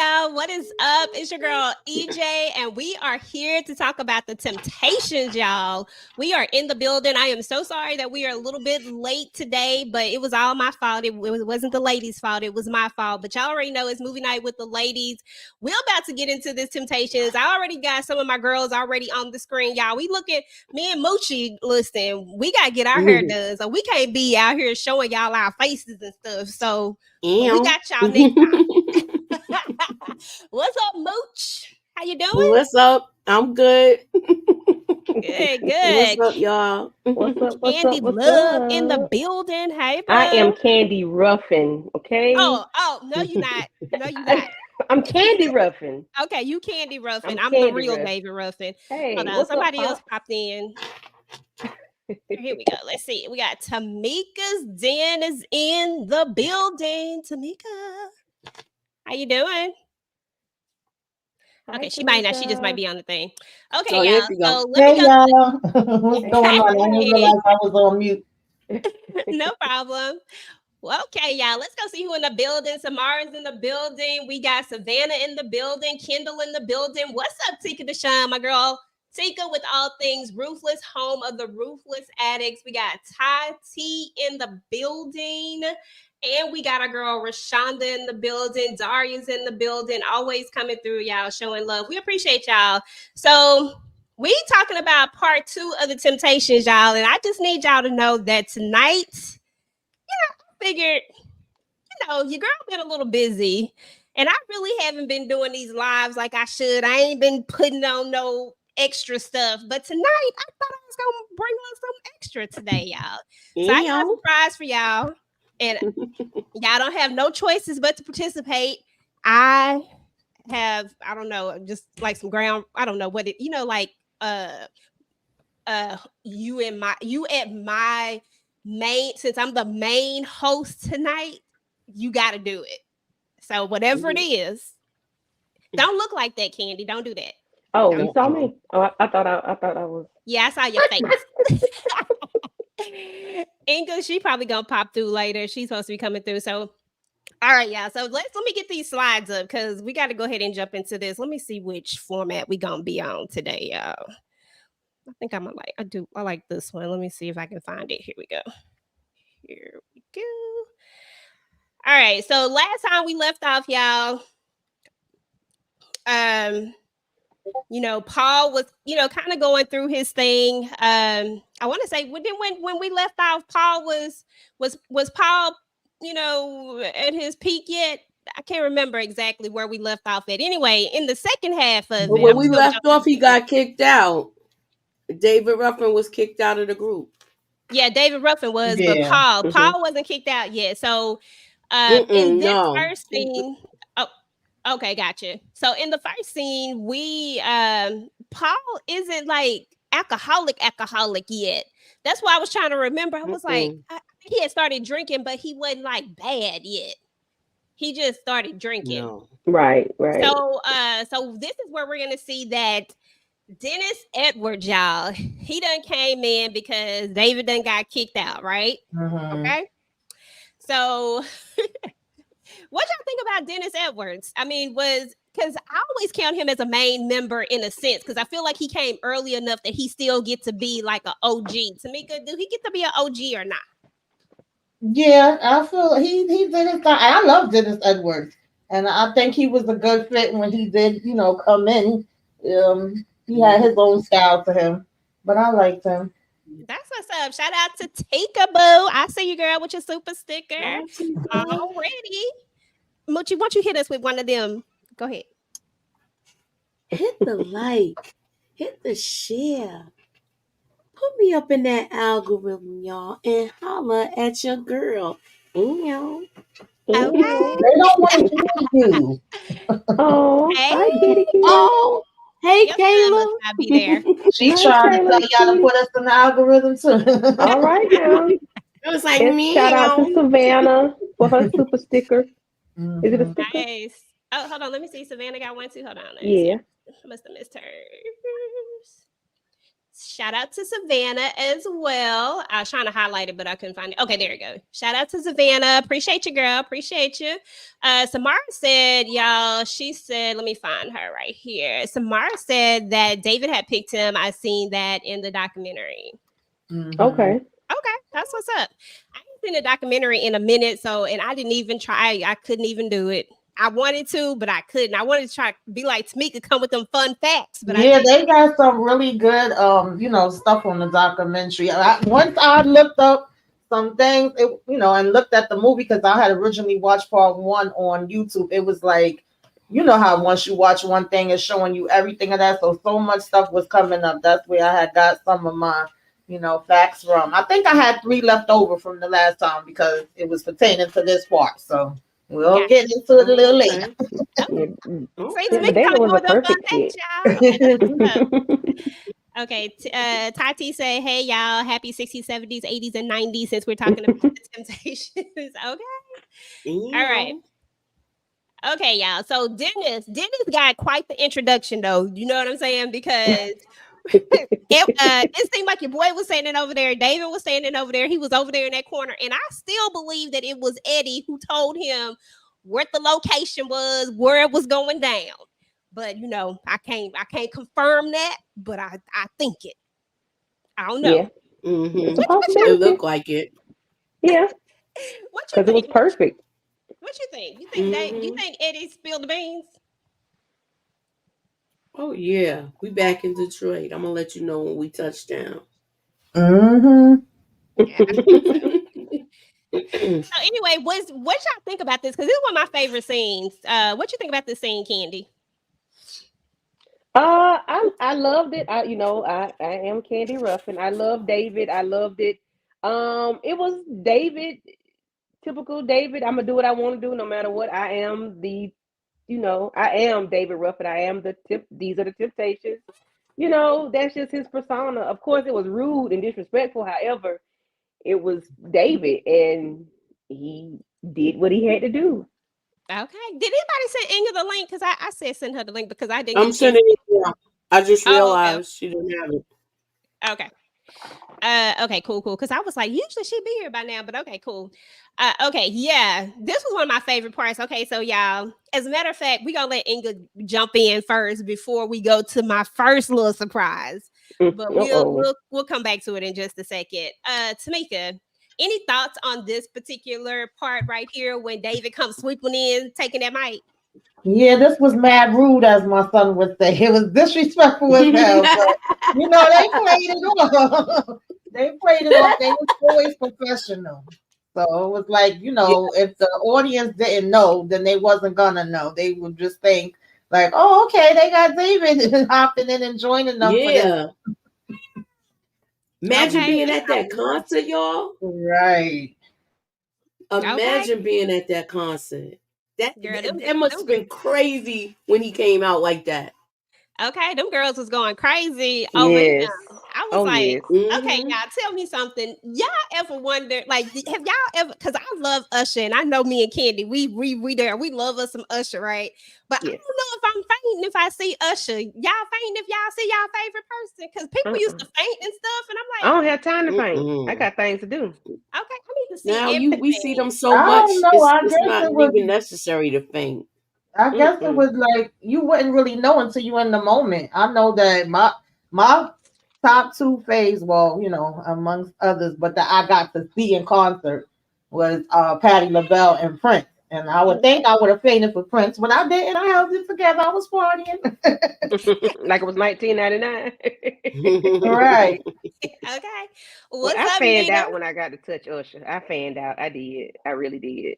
What is up? It's your girl EJ, and we are here to talk about the Temptations, y'all. We are in the building. I am so sorry that we are a little bit late today, but it was all my fault. It wasn't the ladies' fault. It was my fault. But y'all already know it's movie night with the ladies. We're about to get into this Temptations. I already got some of my girls already on the screen, y'all. We look at me and Moochie. Listen, we gotta get our hair done, so we can't be out here showing y'all our faces and stuff. So we got y'all next time. What's up, Mooch? How you doing? What's up? I'm good. Good. What's up, y'all? What's up? Candy Love in the building. Hey, bro. I am Candy Ruffin. Okay. Oh, no, you're not. No, you're not. I'm Candy Ruffin. Okay, you Candy Ruffin. I'm Candy the real Ruffin. David Ruffin. Hey, hold on. what's Somebody up, else popped in. Here we go. Let's see. We got Tamika's Den is in the building. Tamika, how you doing? Okay, she might not. She just might be on the thing. Okay, y'all. So let me go. Y'all. What's going on? I didn't realize I was on mute. No problem. Well, okay, y'all. Let's go see who in the building. Samara's in the building. We got Savannah in the building. Kendall in the building. What's up, Tika Deshawn, my girl? Tika with all things ruthless, home of the ruthless addicts. We got Ty T in the building. And we got our girl Rashonda in the building. Daria's in the building. Always coming through, y'all, showing love. We appreciate y'all. So we talking about part 2 of the Temptations, y'all. And I just need y'all to know that tonight, I figured, your girl been a little busy. And I really haven't been doing these lives like I should. I ain't been putting on no extra stuff. But tonight, I thought I was going to bring on some extra today, y'all. So I got a surprise for y'all. And y'all don't have no choices but to participate. I have, I don't know, just like some ground, I don't know what it, like you at my main, since I'm the main host tonight, you got to do it. So whatever it is, don't look like that, Candy. Don't do that. Oh, you saw me? Oh, I thought I was. Yeah, I saw your face. Inga, she probably gonna pop through later. She's supposed to be coming through. So, all right, yeah. So let me get these slides up because we got to go ahead and jump into this. Let me see which format we gonna be on today, y'all. I think I'm I like this one. Let me see if I can find it. Here we go. All right. So last time we left off, y'all. Paul was, kind of going through his thing. I want to say when we left off, Paul was Paul, at his peak yet? I can't remember exactly where we left off at. Anyway, in the second half of it, when we left off, he got kicked out. Davidruffin was kicked out of the group. Yeah, Davidruffin was, but Paul wasn't kicked out yet. So in this first scene. Okay, gotcha. So in the first scene, we Paul isn't like alcoholic yet. That's why I was trying to remember. I was like, he had started drinking, but he wasn't like bad yet. He just started drinking. No. Right. So this is where we're gonna see that Dennis Edwards, y'all, he done came in because David done got kicked out, right? Okay. So what y'all think about Dennis Edwards? I mean, because I always count him as a main member in a sense, because I feel like he came early enough that he still get to be like an OG. Tamika, do he get to be an OG or not? Yeah, I feel he did his thing. I love Dennis Edwards, and I think he was a good fit when he did, come in. He had his own style to him, but I liked him. That's what's up. Shout out to Tika Boo. I see you, girl, with your super sticker already. Moochie, why don't you hit us with one of them? Go ahead. Hit the like. Hit the share. Put me up in that algorithm, y'all, and holla at your girl. Okay. They don't want to hear you. Oh, hey. Hi, Kitty. Oh, hey, Kayla. I'll be there. She's trying to tell y'all to put us in the algorithm too. All right, now. It was like me. Shout out to Savannah for her super sticker. Is it a sticker? Nice. Oh, hold on. Let me see. Savannah got one too. Hold on. Yeah. I must have missed hers. Shout out to Savannah as well. I was trying to highlight it, but I couldn't find it. Okay, there you go. Shout out to Savannah. Appreciate you, girl. Appreciate you. Samara said, y'all, she said, let me find her right here. Samara said that David had picked him. I seen that in the documentary. Okay. Okay, that's what's up. I haven't seen a documentary in a minute, and I didn't even try. I couldn't even do it. I wanted to, but I couldn't. I wanted to try to be like Tamika, come with them fun facts. But yeah, they got some really good, stuff on the documentary. Once I looked up some things, and looked at the movie because I had originally watched part 1 on YouTube. It was like, you know how once you watch one thing, it's showing you everything of that. So much stuff was coming up. That's where I had got some of my, facts from. I think I had 3 left over from the last time because it was pertaining to this part. So. We'll get into it a little later. But David was a perfect fit. Okay, Tati said, hey, y'all, happy 60s, 70s, 80s, and 90s since we're talking about the Temptations. Okay. All right. Okay, y'all. So Dennis got quite the introduction, though. You know what I'm saying? Because it seemed like your boy was standing over there. David was standing over there. He was over there in that corner. And I still believe that it was Eddie who told him what the location was, where it was going down. But I can't confirm that, but I think it. I don't know. Yeah. It looked like it. Yeah. Because it was perfect. What you think? You think Eddie spilled the beans? Oh yeah, we back in Detroit. I'm gonna let you know when we touch down. Yeah, so anyway, what y'all think about this? Because this is one of my favorite scenes. What you think about this scene, Candy? I loved it. I am Candy Ruffin. I love David. I loved it. It was David, typical David. I'm gonna do what I want to do, no matter what. I am I am David Ruffin. I am these are the Temptations. That's just his persona. Of course, it was rude and disrespectful. However, it was David, and he did what he had to do. Okay. Did anybody send Inga the link? Because I said send her the link because I didn't. I'm sending it now. I just realized she didn't have it. Okay. Okay, cool. Because I was like, usually she'd be here by now, but okay, cool. Okay, yeah. This was one of my favorite parts. Okay, so y'all, as a matter of fact, we're gonna let Inga jump in first before we go to my first little surprise. But we'll come back to it in just a second. Tamika, any thoughts on this particular part right here when David comes sweeping in, taking that mic? Yeah, this was mad rude, as my son would say. It was disrespectful as hell. But, they played it off. They played it off. They were always professional. So it was like, if the audience didn't know, then they wasn't gonna know. They would just think like, oh, okay, they got David hopping in and joining them. Yeah. Imagine being at that concert, y'all. Right. Imagine being at that concert. That must have been crazy when he came out like that. Okay, them girls was going crazy. Yes. I was okay, y'all, tell me something. Y'all ever wonder, like, have y'all ever? Because I love Usher, and I know me and Candy, we love us some Usher, right? But yes. I don't know if I'm fainting if I see Usher. Y'all fainting if y'all see y'all favorite person? Because people used to faint and stuff, and I'm like, I don't have time to faint. I got things to do. Okay, I need to see. Now we see them so much. It's not even necessary to faint. I guess it was like you wouldn't really know until you in the moment. I know that my top 2 faves, amongst others, but that I got to see in concert was Patti LaBelle and Prince. And I would think I would have fainted for Prince, but I didn't. I held it together. I was partying. Like it was 1999. Right. Okay. Well, I fanned out when I got to touch Usher. I fanned out. I did. I really did.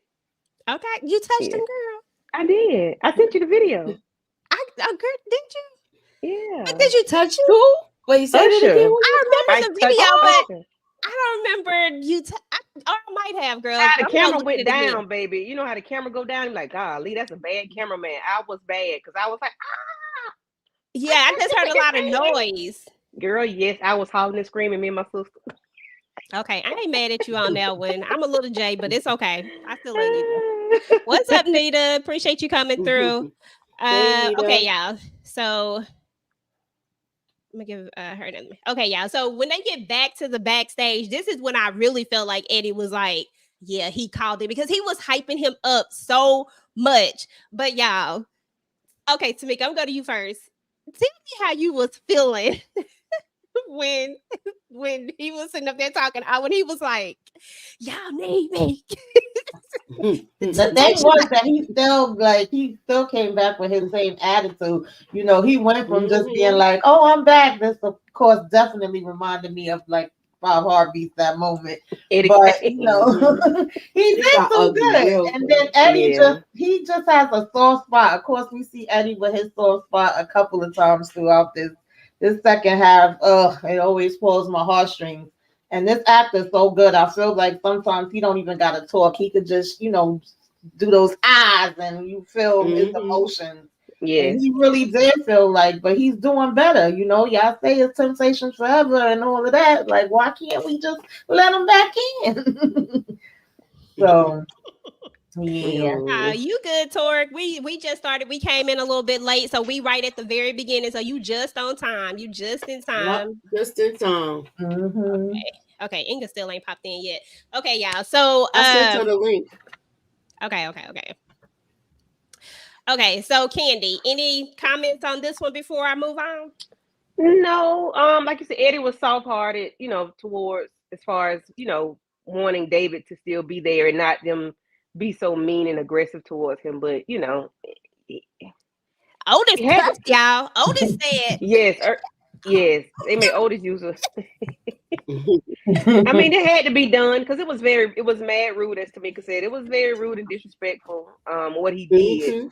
Okay. You touched him, girl. I did. I sent you the video. Girl, did you? Yeah. But did you touch him? Who? Wait, say it again. I remember the video, but I don't remember you. I might have, girl. How the camera went down, baby. You know how the camera go down? You're like, golly, that's a bad cameraman. I was bad because I was like, ah. Yeah, I just heard a lot of noise. Girl, yes, I was hollering and screaming, me and my sister. Okay, I ain't mad at you on that one. I'm a little J, but it's okay. I still love you. What's up, Nita? Appreciate you coming through. Okay, y'all. So Let me give her another. Okay, yeah. So when they get back to the backstage, this is when I really felt like Eddie was like, yeah, he called it because he was hyping him up so much. But y'all, okay, Tamika, I'm going to you first. Tell me how you was feeling when he was sitting up there talking. When he was like, "Y'all need me." The thing was that he still came back with his same attitude. You know, he went from just being like, "Oh, I'm back." This, of course, definitely reminded me of like Bob Harvey's that moment. But you know, he did so good. And then Eddie just has a soft spot. Of course, we see Eddie with his soft spot a couple of times throughout this second half. It always pulls my heartstrings. And this actor's so good. I feel like sometimes he don't even gotta talk. He could just, do those eyes and you feel his emotions. And he really did feel like, but he's doing better. Y'all say it's Temptations forever and all of that. Like, why can't we just let him back in? So yeah. You good, Torque? We just started. We came in a little bit late, so we right at the very beginning. So you just on time. You just in time. Yep, just in time. Okay. Inga still ain't popped in yet. Okay, y'all. So I sent her the link. Okay. So Candy, any comments on this one before I move on? No. Like you said, Eddie was soft-hearted. Towards as far as wanting David to still be there and not them be so mean and aggressive towards him. But Otis cussed, y'all. Otis said, yes, they made Otis use a. I mean, it had to be done because it was mad rude, as Tamika said. It was very rude and disrespectful. What he did,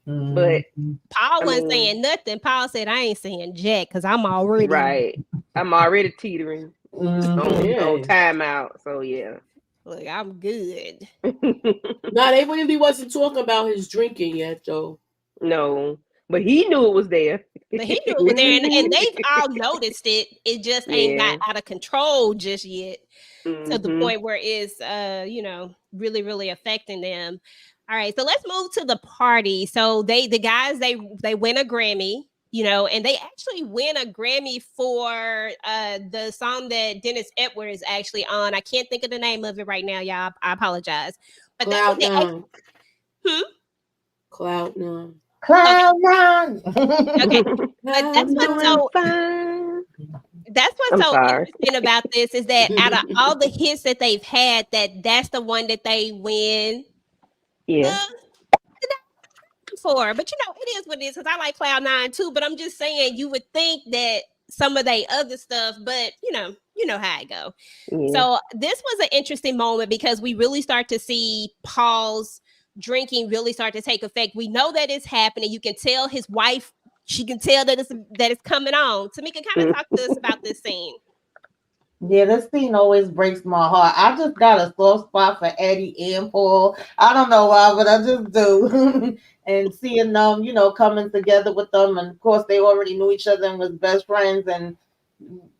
But Paul wasn't saying nothing. Paul said, "I ain't saying jack because I'm already right. I'm already teetering on timeout." So yeah. Look, I'm good. No, they really wasn't talking about his drinking yet, though. No, but he knew it was there. But he knew it was there, and they've all noticed it. It just ain't got out of control just yet, to the point where it's really, really affecting them. All right, so let's move to the party. So the guys they win a Grammy, and they actually win a Grammy for the song that Dennis Edwards is actually on. I can't think of the name of it right now, y'all. I apologize. But Cloud Nine. Cloud Nine. Cloud Nine. Okay, but that's what's so interesting about this is that out of all the hits that they've had, that's the one that they win. Yeah. For, but it is what it is because I like Cloud Nine too. But I'm just saying, you would think that some of the other stuff, but you know how it go. Yeah. So this was an interesting moment because we really start to see Paul's drinking really start to take effect. We know that it's happening. You can tell his wife; she can tell that it's coming on. Tamika, kind of talk to us about this scene. Yeah, this scene always breaks my heart. I just got a soft spot for Eddie and Paul. I don't know why, but I just do. And seeing them, coming together with them. And of course, they already knew each other and was best friends. And,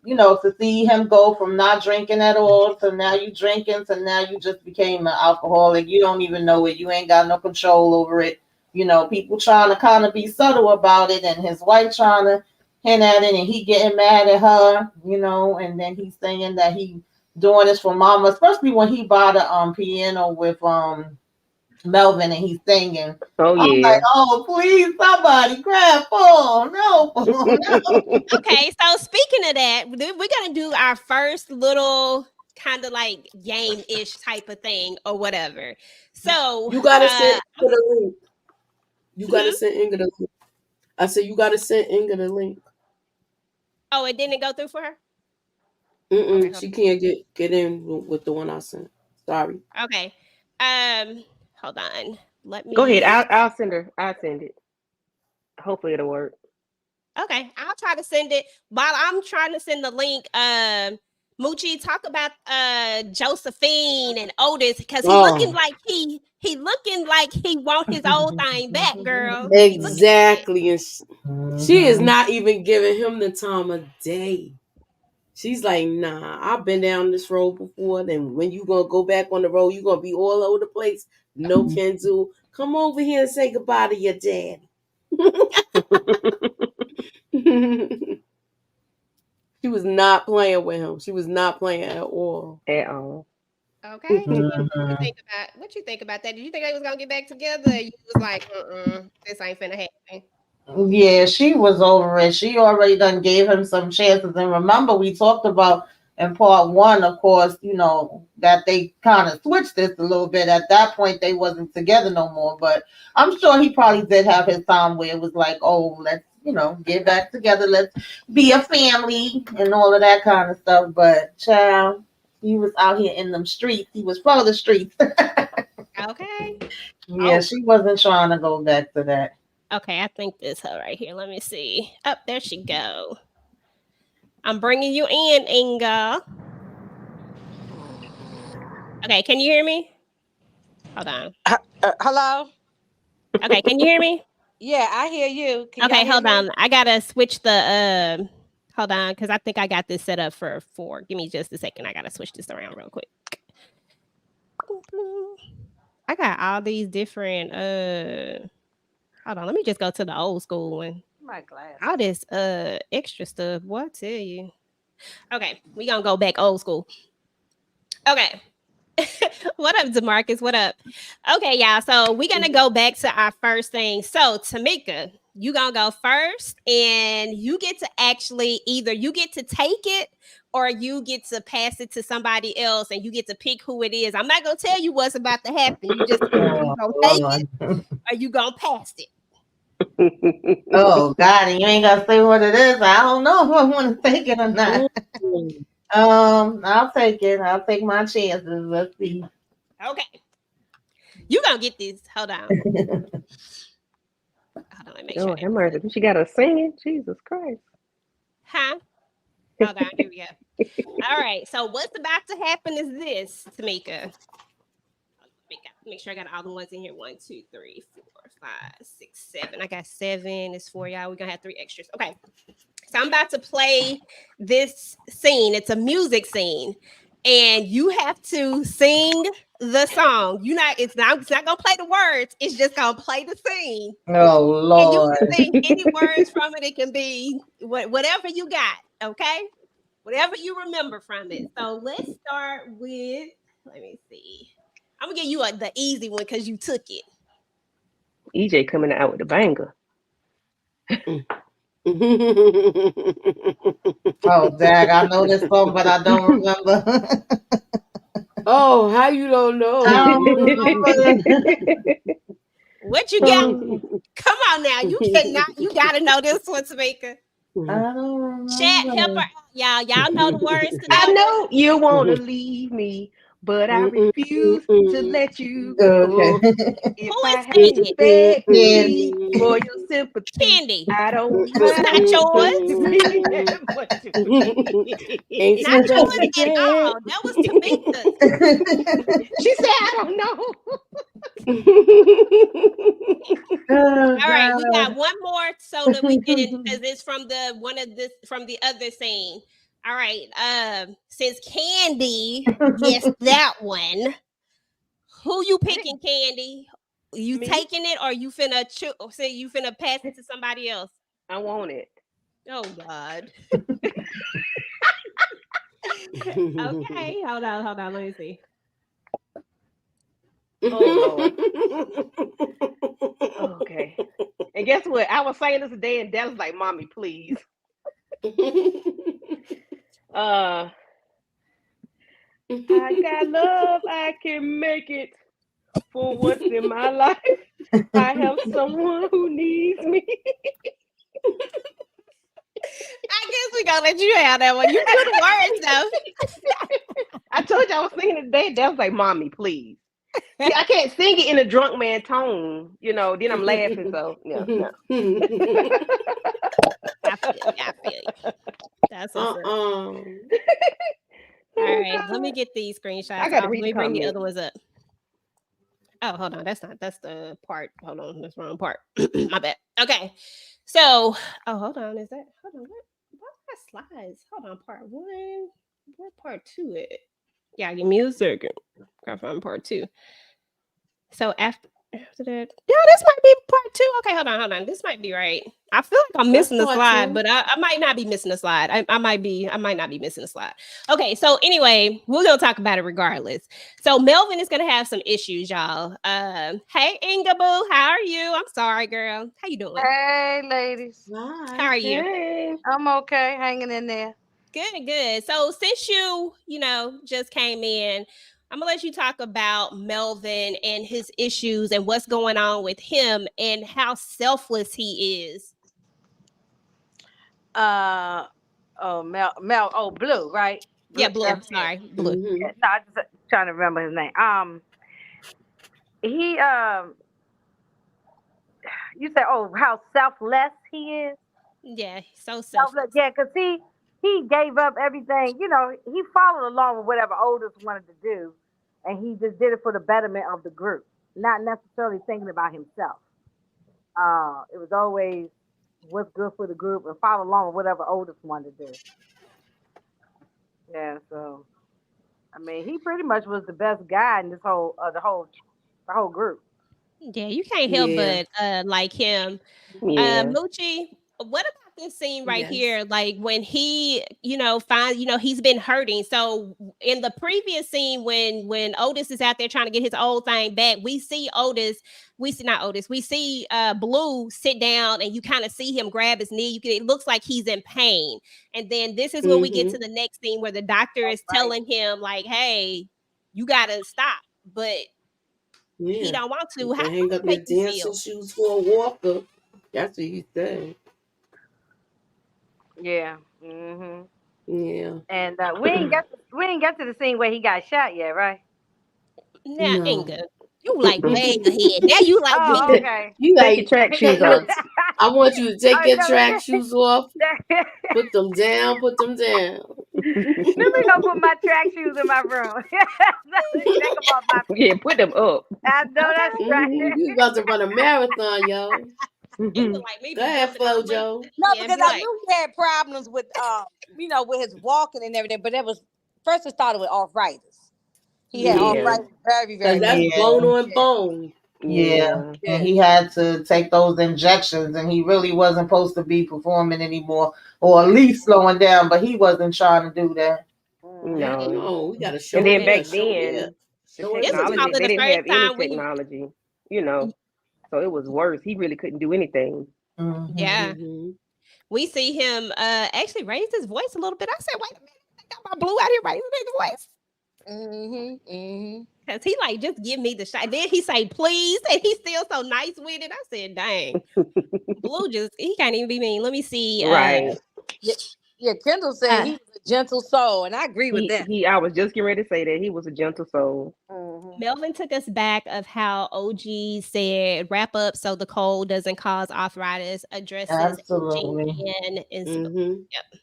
to see him go from not drinking at all to now you drinking to now you just became an alcoholic. You don't even know it. You ain't got no control over it. People trying to kind of be subtle about it and his wife trying to hint at it and he getting mad at her, and then he's saying that he doing this for mama, especially when he bought a piano with Melvin and he's singing. Oh yeah. I'm like, oh please, somebody grab Paul. No. Okay, so speaking of that, we're gonna do our first little kind of like game-ish type of thing or whatever. So you gotta send Inga the link. You gotta send Inga the link. I said you gotta send Inga the link. Oh, it didn't go through for her? Okay, she can't get in with the one I sent. Sorry. Okay. Hold on. Let me go ahead. I'll send her. I'll send it. Hopefully it'll work. Okay, I'll try to send it. While I'm trying to send the link, Moochie, talk about Josephine and Otis because looking like he looking like he want his old thing back, girl. Exactly, and she is not even giving him the time of day. She's like, nah, I've been down this road before. Then when you gonna go back on the road, you gonna be all over the place. No can do. Come over here and say goodbye to your dad. She was not playing with him. She was not playing at all. At all. Okay. What Mhm. you think about that? Did you think they was gonna get back together? Or you was like, this ain't finna happen. Yeah, she was over it. She already done gave him some chances. And remember, we talked about in part one, of course, that they kind of switched this a little bit. At that point, they wasn't together no more. But I'm sure he probably did have his time where it was like, oh, let's, get back together. Let's be a family and all of that kind of stuff. But, child, he was out here in them streets. He was for the streets. Okay. Yeah, she wasn't trying to go back to that. Okay, I think this her right here. Let me see. Up there she go. I'm bringing you in, Inga. Okay, can you hear me? Hold on. Hello? Okay, can you hear me? Yeah, I hear you. Can Okay, y'all hear hold me? on. I gotta switch the hold on, because I think I got this set up for 4. Give me just a second. I gotta switch this around real quick. I got all these different hold on, let me just go to the old school one. My glass. All this extra stuff. What I tell you? Okay, we gonna go back old school. Okay. What up, DeMarcus? What up? Okay, y'all. So we're gonna go back to our first thing. So Tamika, you gonna go first, and you get to actually either you get to take it or you get to pass it to somebody else, and you get to pick who it is. I'm not gonna tell you what's about to happen. You just you gonna take it or you gonna pass it. Oh God, and you ain't gotta say what it is. I don't know if I want to take it or not. I'll take it. I'll take my chances. Let's see. Okay. You gonna get this. Hold on. Hold on, let me make sure. Oh, mercy. She got us singing. Jesus Christ. Huh? Hold on, here we go. All right. So what's about to happen is this, Tamika. Make sure I got all the ones in here. 1, 2, 3, 4, 5, 6, 7. I got 7. It's 4, y'all. We're gonna have 3 extras. Okay. So I'm about to play this scene. It's a music scene. And you have to sing the song. It's not gonna play the words, it's just gonna play the scene. Oh Lord. And you can sing any words from it. It can be whatever you got, okay? Whatever you remember from it. So let's start with, let me see. I'm gonna give you the easy one because you took it. EJ coming out with the banger. Oh, Dag, I know this song, but I don't remember. Oh, how you don't know? I don't remember. What you got? Come on now. You gotta know this one, Tamika. I don't remember. Chat, help her out, y'all. Y'all know the words to I that know you want to leave me, but I refuse to let you go. Okay. If Who I is have to singing? beg Candy. for your sympathy, Candy. I don't It's not mind. yours. Ain't Not too yours much at all. That was Tamika's. She said, I don't know. Oh, All right, we God. got one more so that we can, because it's from the other scene. All right. Since Candy guessed that one, who you picking, Candy? You Me? taking it or you finna say you finna pass it to somebody else? I want it. Oh God. Okay, hold on. Let me see. Oh Lord. Okay. And guess what? I was saying this today, and Dallas like, "Mommy, please." I got love. I can make it for once in my life. I have someone who needs me. I guess we gonna let you have that one. You do the words though. I told you I was singing it today. Dallas like, "Mommy, please." See, I can't sing it in a drunk man tone, then I'm laughing. So yeah. I feel you. That's what's up. All right, let me get these screenshots. I got to Let read me the bring the comments. other ones up. Oh, hold on. That's the part. Hold on. That's the wrong part. My bad. Okay. So, hold on. Hold on. What slides? Hold on. Part 1. Where part 2 at? Yeah, give me a second. Gotta find part 2. So after that, yeah, this might be part 2. Okay, hold on. This might be right. I feel like I'm missing the part slide, two. but I might not be missing the slide. I might not be missing the slide. Okay, so anyway, we're gonna talk about it regardless. So Melvin is gonna have some issues, y'all. Hey Ingaboo, how are you? I'm sorry, girl. How you doing? Hey, ladies. Hi. How are you? Hey. I'm okay, hanging in there. Good, good. So since you know, just came in, I'm gonna let you talk about Melvin and his issues and what's going on with him and how selfless he is. Blue, right? Yeah, Blue. Blue. Sorry, Blue. Mm-hmm. Yeah, no, I just trying to remember his name. He you say, oh, how selfless he is. Yeah, so Selfless, selfless. yeah, because he gave up everything. You know, he followed along with whatever Otis wanted to do, and he just did it for the betterment of the group, not necessarily thinking about himself. It was always what's good for the group and follow along with whatever Otis wanted to do. Yeah, so I mean, he pretty much was the best guy in this the whole group. Yeah, you can't help Yeah. but like him. Yeah. Moochie, what about this scene right Yes. here? Like when he, finds, he's been hurting. So in the previous scene, when Otis is out there trying to get his old thing back, we see Otis. We see not Otis. We see Blue sit down, and you kind of see him grab his knee. It looks like he's in pain. And then this is when we get Mm-hmm. to the next scene where the doctor is Right. telling him like, "Hey, you gotta stop," but he Yeah. don't want You to. How can does hang up that your make you dancing feel? shoes for a walker. That's what he said. Yeah. Mhm. Yeah. And we ain't got to the scene where he got shot yet, right? Now, No. Inga, you like way ahead. Now you like me. Oh, okay. You Take your like track shoes look. off. I want you to take Oh, your no, track shoes off, let put them down, put them down. me go put my track shoes in my room. Take them off my feet. Yeah, put them up. I know that's Okay. right. You about to run a marathon, yo. Inga like me Go be ahead, jumping all the way. Flojo. No, Yeah, and because be I like, knew he had problems with with his walking and everything, but it was first it started with arthritis. He had Yeah. Yeah. arthritis very, Cause very that's bad. Yeah, bone on bone. yeah. Yeah. And Yeah. he had to take those injections, and he really wasn't supposed to be performing anymore, or at least slowing down. But he wasn't trying to do that. Mhm. Hell No. no. We gotta And show then here, back show there, then, the show this is everywhere. technology, probably they the didn't first have any time we, technology, you know. So it was worse. He really couldn't do anything. Hmm. yeah, Mm-hmm. we see him actually raise his voice a little bit. I said, wait a minute, I got my Blue out here raising his voice. Mhm. Mhm. Cause he like just give me the shot. Then he say please, and he's still so nice with it. I said, dang, Blue just he can't even be mean. Let me see. Right. Yeah, yeah. Kendall said Uh he was a gentle soul, and I agree with that. I was just getting ready to say that he was a gentle soul. Mhm. Melvin took us back of how OG said wrap up so the cold doesn't cause arthritis, addresses aging Absolutely. and Mm-hmm. yep.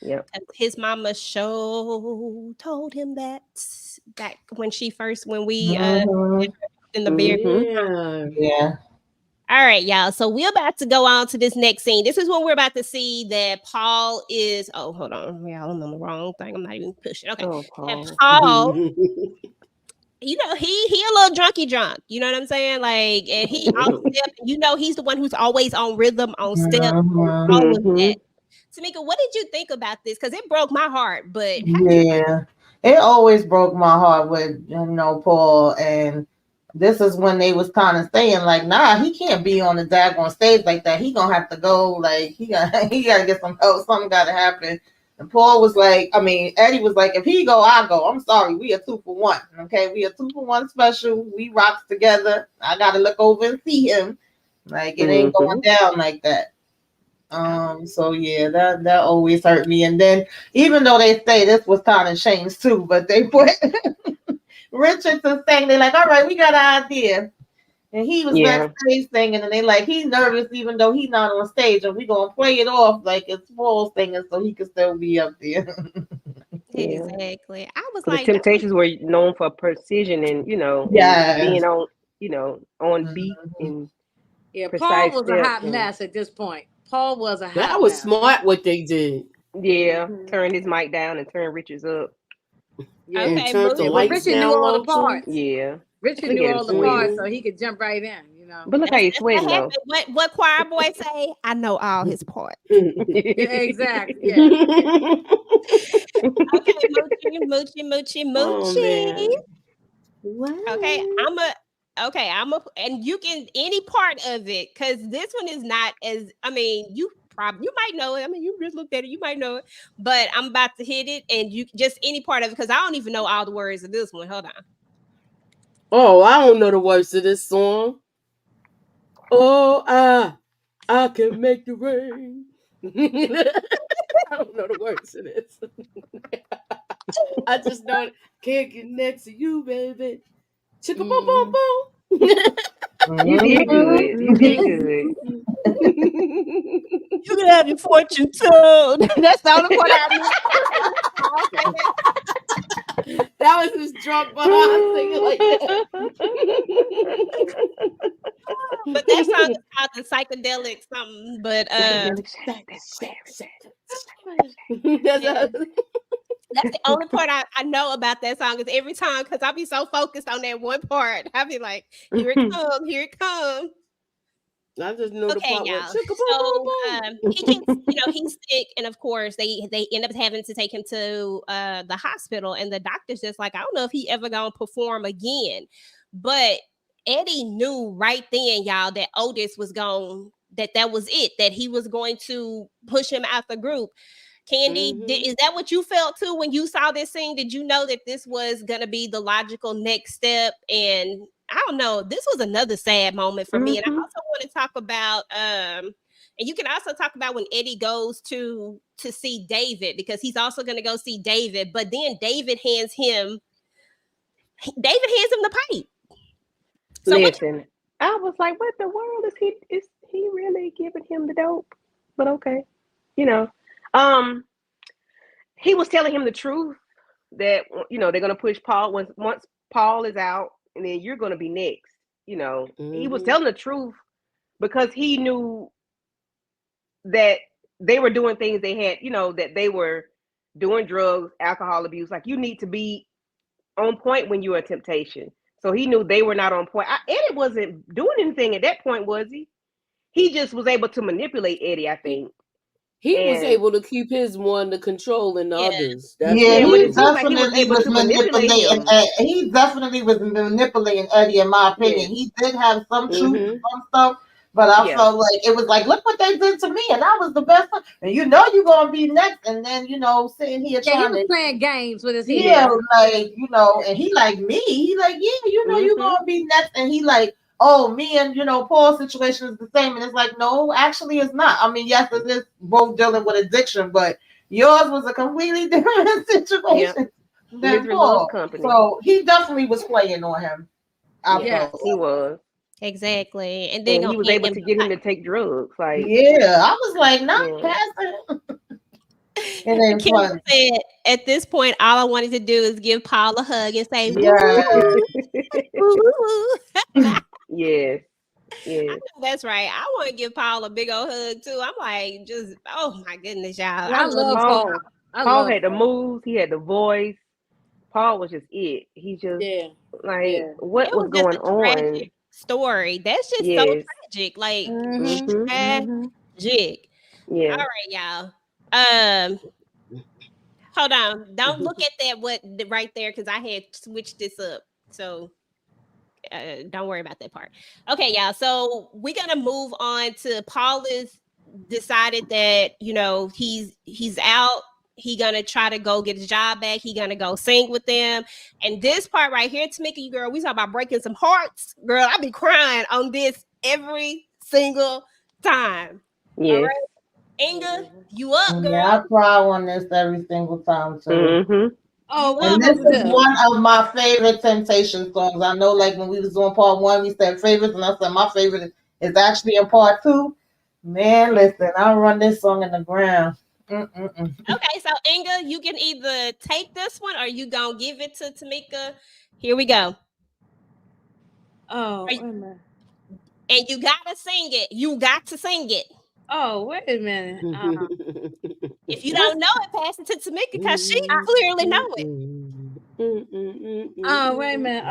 Yep. His mama show told him that back when she first when we Hmm. in the very Mm-hmm. Yeah. Yeah. all right, y'all. So we're about to go on to this next scene. This is when we're about to see that Paul is. Oh, hold on, y'all. I'm on the wrong thing. I'm not even pushing. Okay, Oh, that Paul. Paul he a little drunky drunk. You know what I'm saying? Like, and he off step. He's the one who's always on rhythm, on step, Hmm. all of Mm-hmm. that. Tamika, what did you think about this? Because it broke my heart. But how did you? Yeah. It always broke my heart with Paul, and this is when they was kind of saying like, nah, he can't be on the daggone stage like that. He gonna have to go. Like he got he gotta get some help. Something gotta happen. And Paul was like, I mean, Eddie was like, if he go, I go. I'm sorry, we are 2 for 1. Okay, we are 2 for 1 special. We rocks together. I gotta look over and see him. Like it ain't going Mm-hmm. down like that. So yeah, that always hurt me. And then even though they say this was kind of changed too, but they put Richardson saying they like, all right, we got an idea. And he was Yeah. backstage singing, and they like he's nervous even though he's not on stage, and we gonna play it off like it's Paul singing so he can still be up there. Yeah. Exactly. I was Because the like, that's what. Temptations were known for precision and, and Yes. being on, on beat Mhm. and Yeah, Paul precise was a steps. hot And mess at this point. Paul was a That hot was mess. smart what they did. yeah, Mhm. turn his mic down and turn Richards up. Yeah, And Okay, turned the yeah, Moochie. but lights Richard knew down all the low too. parts. Yeah. Richard Look knew at him all the swing. parts, Mm-hmm. so he could jump right in. But look how you That's sweating what though. happened. What choir boy say? I know all his parts. Exactly. Yeah. Okay, Moochie. Oh man. What? Okay, and you can any part of it because this one is not as. I mean, you might know it. I mean, you just looked at it, you might know it. But I'm about to hit it, and you just any part of it because I don't even know all the words of this one. Hold on. Oh, I don't know the words to this song. Oh, I can make the rain. I don't know the words to this. I just know it. Can't get next to you, baby. Chicka boom boom boom. You did good. You did good. You can have your fortune too. That's the only part I know. That was his drunk behind singing like that. But that song is called the psychedelic something. But that's the only part I know about that song is every time because I'll be so focused on that one part. I'll be like, here it comes, here it comes. I just know the Okay, part where y'all. chicka boom So boom boom. he gets, he's sick, and of course they end up having to take him to the hospital, and the doctor's just like, I don't know if he ever gonna perform again. But Eddie knew right then, y'all, that Otis was that was it, that he was going to push him out the group. Candy, is that what you felt too when you saw this scene? Did you know that this was going to be the logical next step? And I don't know, this was another sad moment for me. And I also want to talk about, and you can also talk about when Eddie goes to see David, because he's also going to go see David. But then David hands him the pipe. So listen, I was like, what the world is he really giving him the dope? But okay, he was telling him the truth that they're gonna push Paul once Paul is out, and then you're gonna be next. He was telling the truth because he knew that they were doing things they had, that they were doing drugs, alcohol abuse. Like, you need to be on point when you're a temptation. So he knew they were not on point. Eddie wasn't doing anything at that point, was he? He just was able to manipulate Eddie, I think. He was able to keep his one to control and the others. That's but it seems like he was able to manipulate him. He definitely was manipulating Eddie, in my opinion. He did have some truth and some stuff, but I felt like it was like, look what they did to me, and that was the best one. And you're gonna be next, and then sitting here trying he was playing games with his head. Yeah, like and he like me. He like, you're gonna be next, and he like, oh, me and Paul's situation is the same, and it's like, no, actually, it's not. I mean, yes, it is both dealing with addiction, but yours was a completely different situation than Paul. So he definitely was playing on him. He was. Exactly, and then he was able to get him to take drugs. Like, I was like, not passing. And Kim said, at this point, all I wanted to do is give Paul a hug and say, yes. That's right. I want to give Paul a big old hug too. I'm like, just, oh my goodness, y'all. I love Paul. Paul had the moves. He had the voice. Paul was just it. He just what was going on? Story. That's just so tragic. Like tragic. Yeah. All right, y'all. Hold on. Don't look at that right there, because I had switched this up. So don't worry about that part. Okay, y'all. So we're gonna move on to Paul is decided that he's out. He gonna try to go get his job back. He gonna go sing with them. And this part right here, Tamika, you girl, we talk about breaking some hearts. Girl, I be crying on this every single time. Yeah. All right. Inga, you up, girl? Yeah, I cry on this every single time too. Oh, and this is one of my favorite Temptation songs. I know, like when we was doing part 1, we said favorites, and I said my favorite is actually in part 2. Man, listen, I'll run this song in the ground. Okay, so Inga, you can either take this one or you gonna give it to Tamika. Here we go. Oh, wait a minute. And you gotta sing it. You got to sing it. Oh, wait a minute. If you don't know it, pass it to Tamika, because she clearly know it. Oh, wait a minute.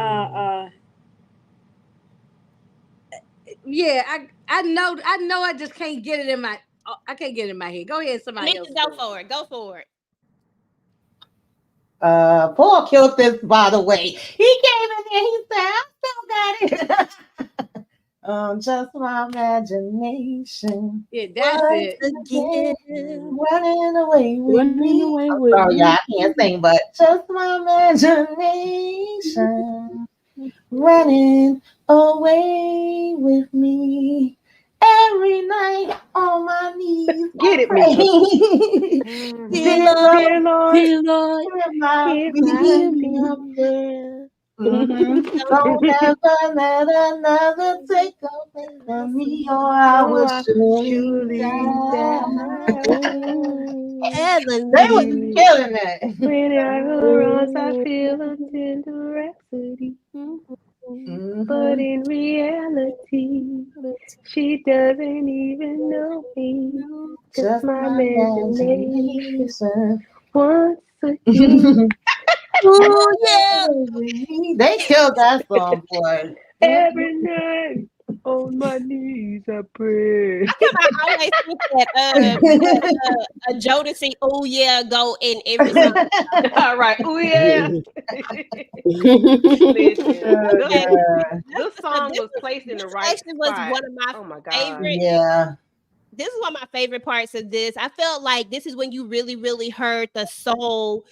Yeah, I know I just can't get it in my I can't get it in my head. Go ahead, somebody else. Go for it. Go for it. Paul killed this, by the way. He came in there, he said, I still got it. Just my imagination. Yeah, that's it. Again. Running away with Running me. away I'm with sorry, me. y'all, I can't sing, but just my imagination. Running away with me. Every night on my knees. Get it, I Mika. pray. Dear Dear Lord, Dear Lord, Dear Lord, hear my hear my hear plea. my plea. prayer. Don't ever let another take away from me, or I Oh, will I surely surely die. die. They was heavenly. killing it. When I runs, I feel a tender rhapsody. But in reality, she doesn't even know me. Just Just my my imagination. imagination. Once again, Oh yeah. They killed that song, boy. every night on my knees I pray. I always think that a Jodeci "Oh yeah" go in every song. All right. Oh yeah. Listen, Oh, Okay, God. this song was placed in this the right actually was spot. one of my Oh my God. favorite. Yeah. This is one of my favorite parts of this. I felt like this is when you really heard the soul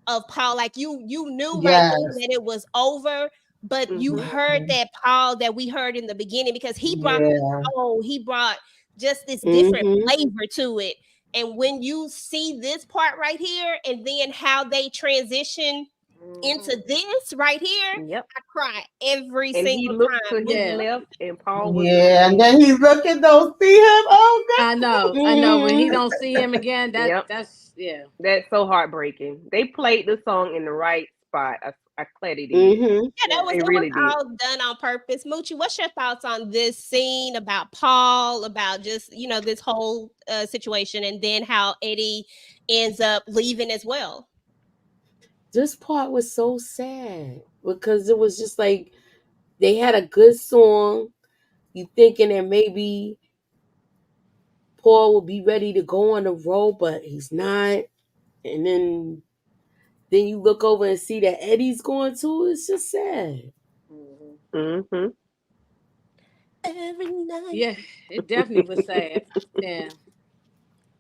of Paul. Like you knew right Yes. then that it was over, but you Mm-hmm. heard that Paul that we heard in the beginning because he brought the Yeah. soul. He brought just this different Mm-hmm. flavor to it. And when you see this part right here, and then how they transition into this right here, Yep. I cry every And he single looked to time. his Yeah. left, and Paul was Yeah. And looking. then he's looking, don't see him. Oh, I know. When he don't see him again, Yep. that's yeah. That's so heartbreaking. They played the song in the right spot. I declare they did. Mm-hmm. Yeah, Yeah. They it was really did. all done on purpose. Moochie, what's your thoughts on this scene about Paul, about just this whole situation, and then how Eddie ends up leaving as well? This part was so sad because it was just like they had a good song. You thinking that maybe Paul will be ready to go on the road, but he's not. And then you look over and see that Eddie's going too. It's just sad. Mm-hmm. Every night. Yeah, it definitely was sad. Yeah.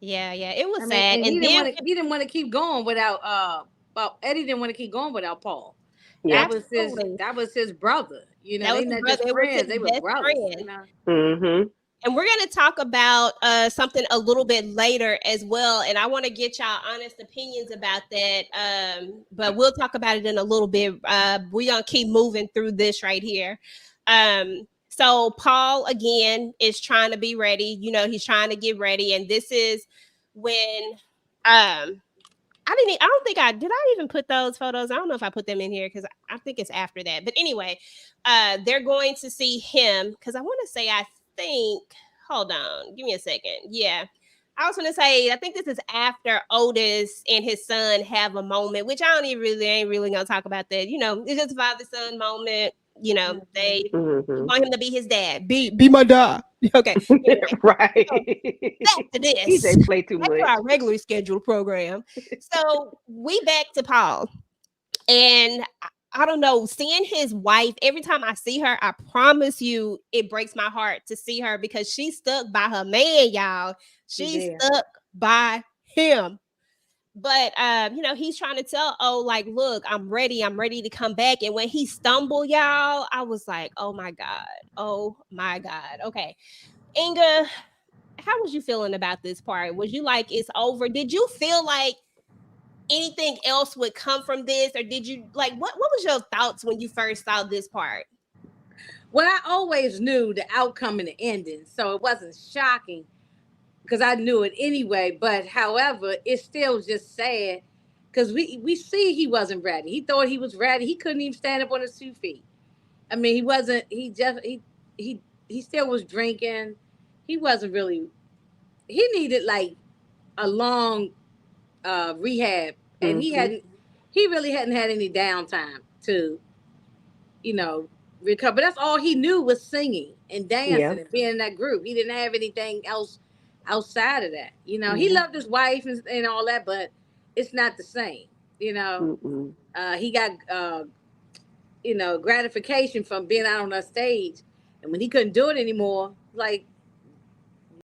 Yeah, it was I mean, sad, and and then he didn't want to keep going without well, Eddie didn't want to keep going without Paul. Yeah. absolutely That was his brother. that was They his not brother. just It was his friends, they were best brothers, friend. Mm-hmm. And we're going to talk about something a little bit later as well. And I want to get y'all honest opinions about that. But we'll talk about it in a little bit. We're going to keep moving through this right here. So Paul, again, is trying to be ready. He's trying to get ready. And this is when I don't think did I even put those photos. I don't know if I put them in here because I think it's after that. But anyway, they're going to see him because I want to say, I think, hold on, give me a second. Yeah. I was going to say, I think this is after Otis and his son have a moment, which I ain't really going to talk about that. It's just a father-son moment. They Mm-hmm. want him to be his dad. Be my dad. Okay. Anyway, Right. so back to He this. just play too Back to much. our regularly scheduled program. So we back to Paul. And I don't know, seeing his wife, every time I see her, I promise you it breaks my heart to see her because she's stuck by her man, y'all. She's stuck by him. But he's trying to tell, like, look, I'm ready to come back. And when he stumbled, y'all, I was like, oh my God. Okay. Inga, how was you feeling about this part? Was you like, it's over? Did you feel like anything else would come from this, or did you like what was your thoughts when you first saw this part? Well, I always knew the outcome and the ending, so it wasn't shocking because I knew it anyway. But however, it's still just sad because we see he wasn't ready. He thought he was ready. He couldn't even stand up on his 2 feet. I mean, he wasn't. He still was drinking. He wasn't really. He needed like a long rehab, and he really hadn't had any downtime to, you know, recover. That's all he knew was singing. and dancing and being in that group. He didn't have anything else outside of that. You know, he Yeah. loved his wife and all that, but it's not the same. You know, Mm-mm. he got gratification from being out on that stage, and when he couldn't do it anymore, like,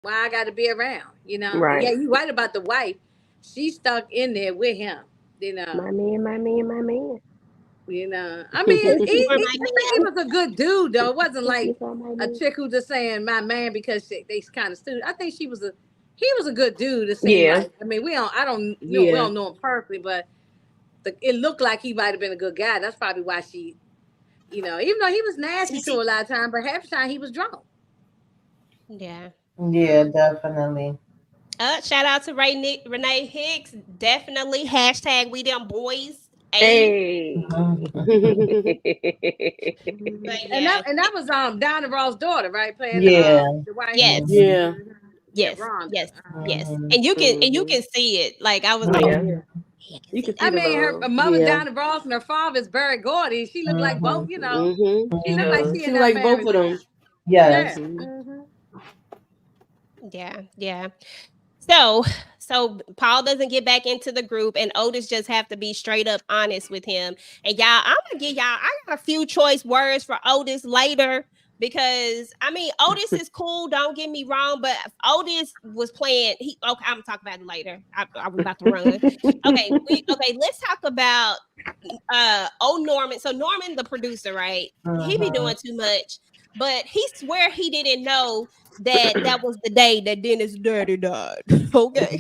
why I got to be around? You know, yeah, Right. you right about the wife. She stuck in there with him. You know, My man, my man, my man. I mean, This is for my I think he man. was a good dude, though. It wasn't This like is all my a man. chick who just saying my man because they kind of stupid. I think he was a good dude. It seemed Yeah. like. I mean, we Yeah. don't know him perfectly, but it looked like he might have been a good guy. That's probably why she, even though he was nasty to her a lot of time, but half the time he was drunk. Yeah. Yeah, definitely. Shout out to Renee Hicks. Definitely hashtag we them boys. Hey. But And yeah, that was Donna Ross' daughter, right? Playing Yeah. the wife. yes, Yeah. Yeah, yes, Rhonda. yes, yes. Mhm. And you Mhm. can see it. Like I was like, Yeah. Mhm. yeah, I can You see can that. see I the mean, her love. mother Yeah. Donna Ross and her father's Barry Gordy. She looked like both, Mm-hmm. She She looked like does. she in Seems that like both family of them. line. Yeah. Yes. Mhm. Yeah, yeah. So, so Paul doesn't get back into the group, and Otis just have to be straight up honest with him. And y'all, I'm gonna give y'all. I got a few choice words for Otis later because I mean Otis is cool. Don't get me wrong, but Otis was playing. Okay, I'm gonna talk about it later. I was about to run. Okay. Let's talk about Norman. So Norman, the producer, right? He be doing too much, but he swear he didn't know that was the day that Dennis Dirty died. Okay.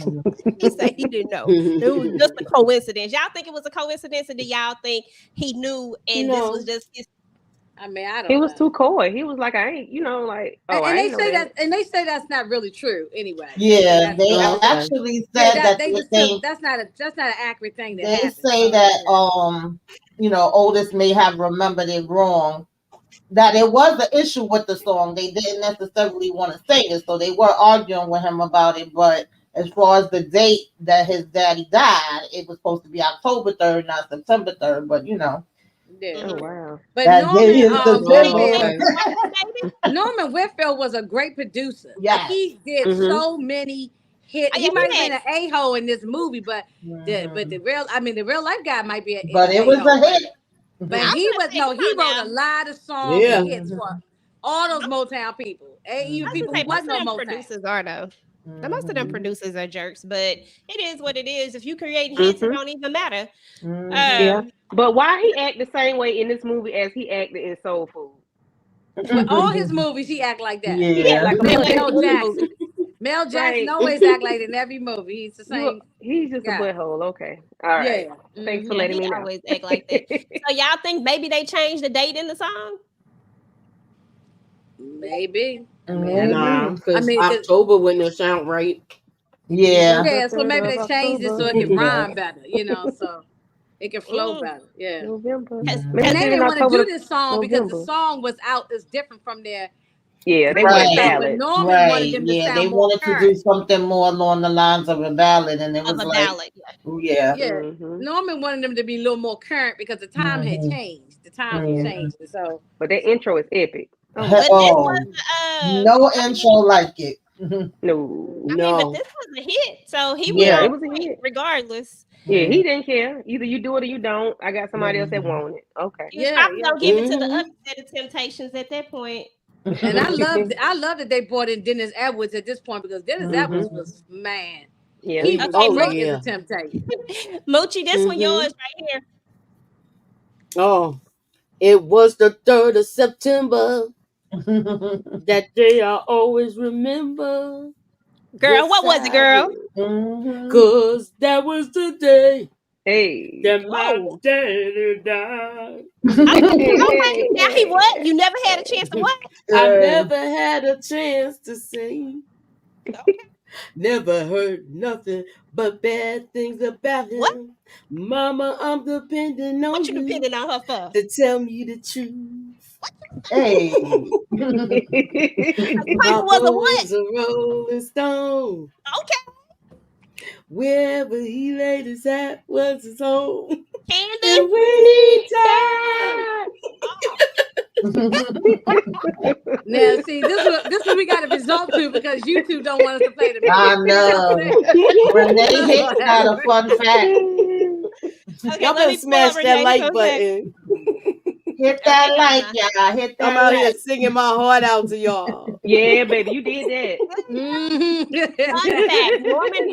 He said he didn't know. It was just a coincidence. Y'all think it was a coincidence, or do y'all think he knew and this was No. just his? I mean, I He don't was know. too coy. He was like, I ain't, like, oh, And I they ain't know say that. that's not really true. Anyway, they say Yeah, they that Oh, was okay. actually yeah, said that they they just took think that's not an accurate thing that they happened. say So that yeah. Otis may have remembered it wrong. That it was an issue with the song. They didn't necessarily want to sing it, so they were arguing with him about it. But as far as the date that his daddy died, it was supposed to be October 3rd, not September 3rd. But Yeah. Oh, wow. But that day is Oh, September. Whitfield okay. Norman Whitfield was a great producer. Yes. He did Mhm. so many hits. Oh yeah, He might have he been had. an a-hole in this movie, but the Mhm. real life guy might be an But it was a-hole. a hit. But I was he gonna was say, no, come he on wrote a now. lot of songs and Yeah. hits for all those Motown people. And I even was people gonna who say most wasn't of no them Motown. producers are though. Now, most of them Mhm. producers are jerks, but it is what it is. If you create hits, it Mhm. don't even matter. Mhm. Yeah. Um, But why he act the same way in this movie as he acted in Soul Food? With all his movies, he act like that. he Yeah, Yeah. acts like the a same Him way and in Mel every butthole. Jackson. movie. Mel Jackson Right. always act like that in every movie. He's the same He's just a guy. butthole. Okay. All right. Yeah. Thanks for Yeah, letting he me know. always act like that. So y'all think maybe they changed the date in the song? Maybe. Nah, Maybe. I because mean, 'cause- October wouldn't have sound right. Yeah. November yeah, so 3rd maybe of they changed it so October. it can Yeah. rhyme better, so it can flow Mm, better. Yeah. November. Cause Maybe And they they did it in didn't want to October do to this song because the November. song was out is different from their Yeah, they previous wanted Right. stuff. But ballads. Norman wanted Right. them to Yeah. They sound more wanted to current. do something more along the lines of a ballad, and it of was a like, ballad. Yeah. yeah. Yeah. Mm-hmm. Norman wanted them to be a little more current because the time had Mhm. changed. The times were Yeah. Mhm. changing. So But that intro is epic. Oh my But god. this Oh, was no I intro mean, like it. No. but No. this was a hit, so he was Yeah, Yeah. on it was a point hit. regardless. Yeah, he Mhm. didn't care. Either you do it or you don't. I got somebody else that Mhm. want it. Okay. He was yeah, probably yeah. gonna give it to the Mm-hmm. other set of Temptations at that point. And I love that they brought in Dennis Edwards at this point because Dennis Mm-hmm. Edwards was man. Yeah, He he was was Okay, Oh, great great. as a yeah. temptation. Moochie, this one Mm-hmm. yours right here. Oh, it was the 3rd of September. That day I always remember. Girl, Yes, what was it, I girl? will. Mhm. 'Cause that was the day Hey. that my Whoa. daddy died. Okay, now he what? You never had a chance to what? I Uh, never had a chance to sing. Okay. Never heard nothing but bad things about What? him. Mama, I'm depending What on you you depending on her for? to tell me the truth. hey. Piper Papa was a what? was a rolling stone. Okay. Wherever he laid his hat was his home. Candy? And when he died, Oh. Now, see, this is we got to resort to because you two don't want us to play the music. I know. Renee Hicks got a fun fact. Okay, Y'all let better me pull smash up that Renee's like fun fact. button. Hit that Okay, like, Donna. y'all. Hit I'm that out here like. singing my heart out to y'all. Yeah, baby, you did that. Fun fact: Norman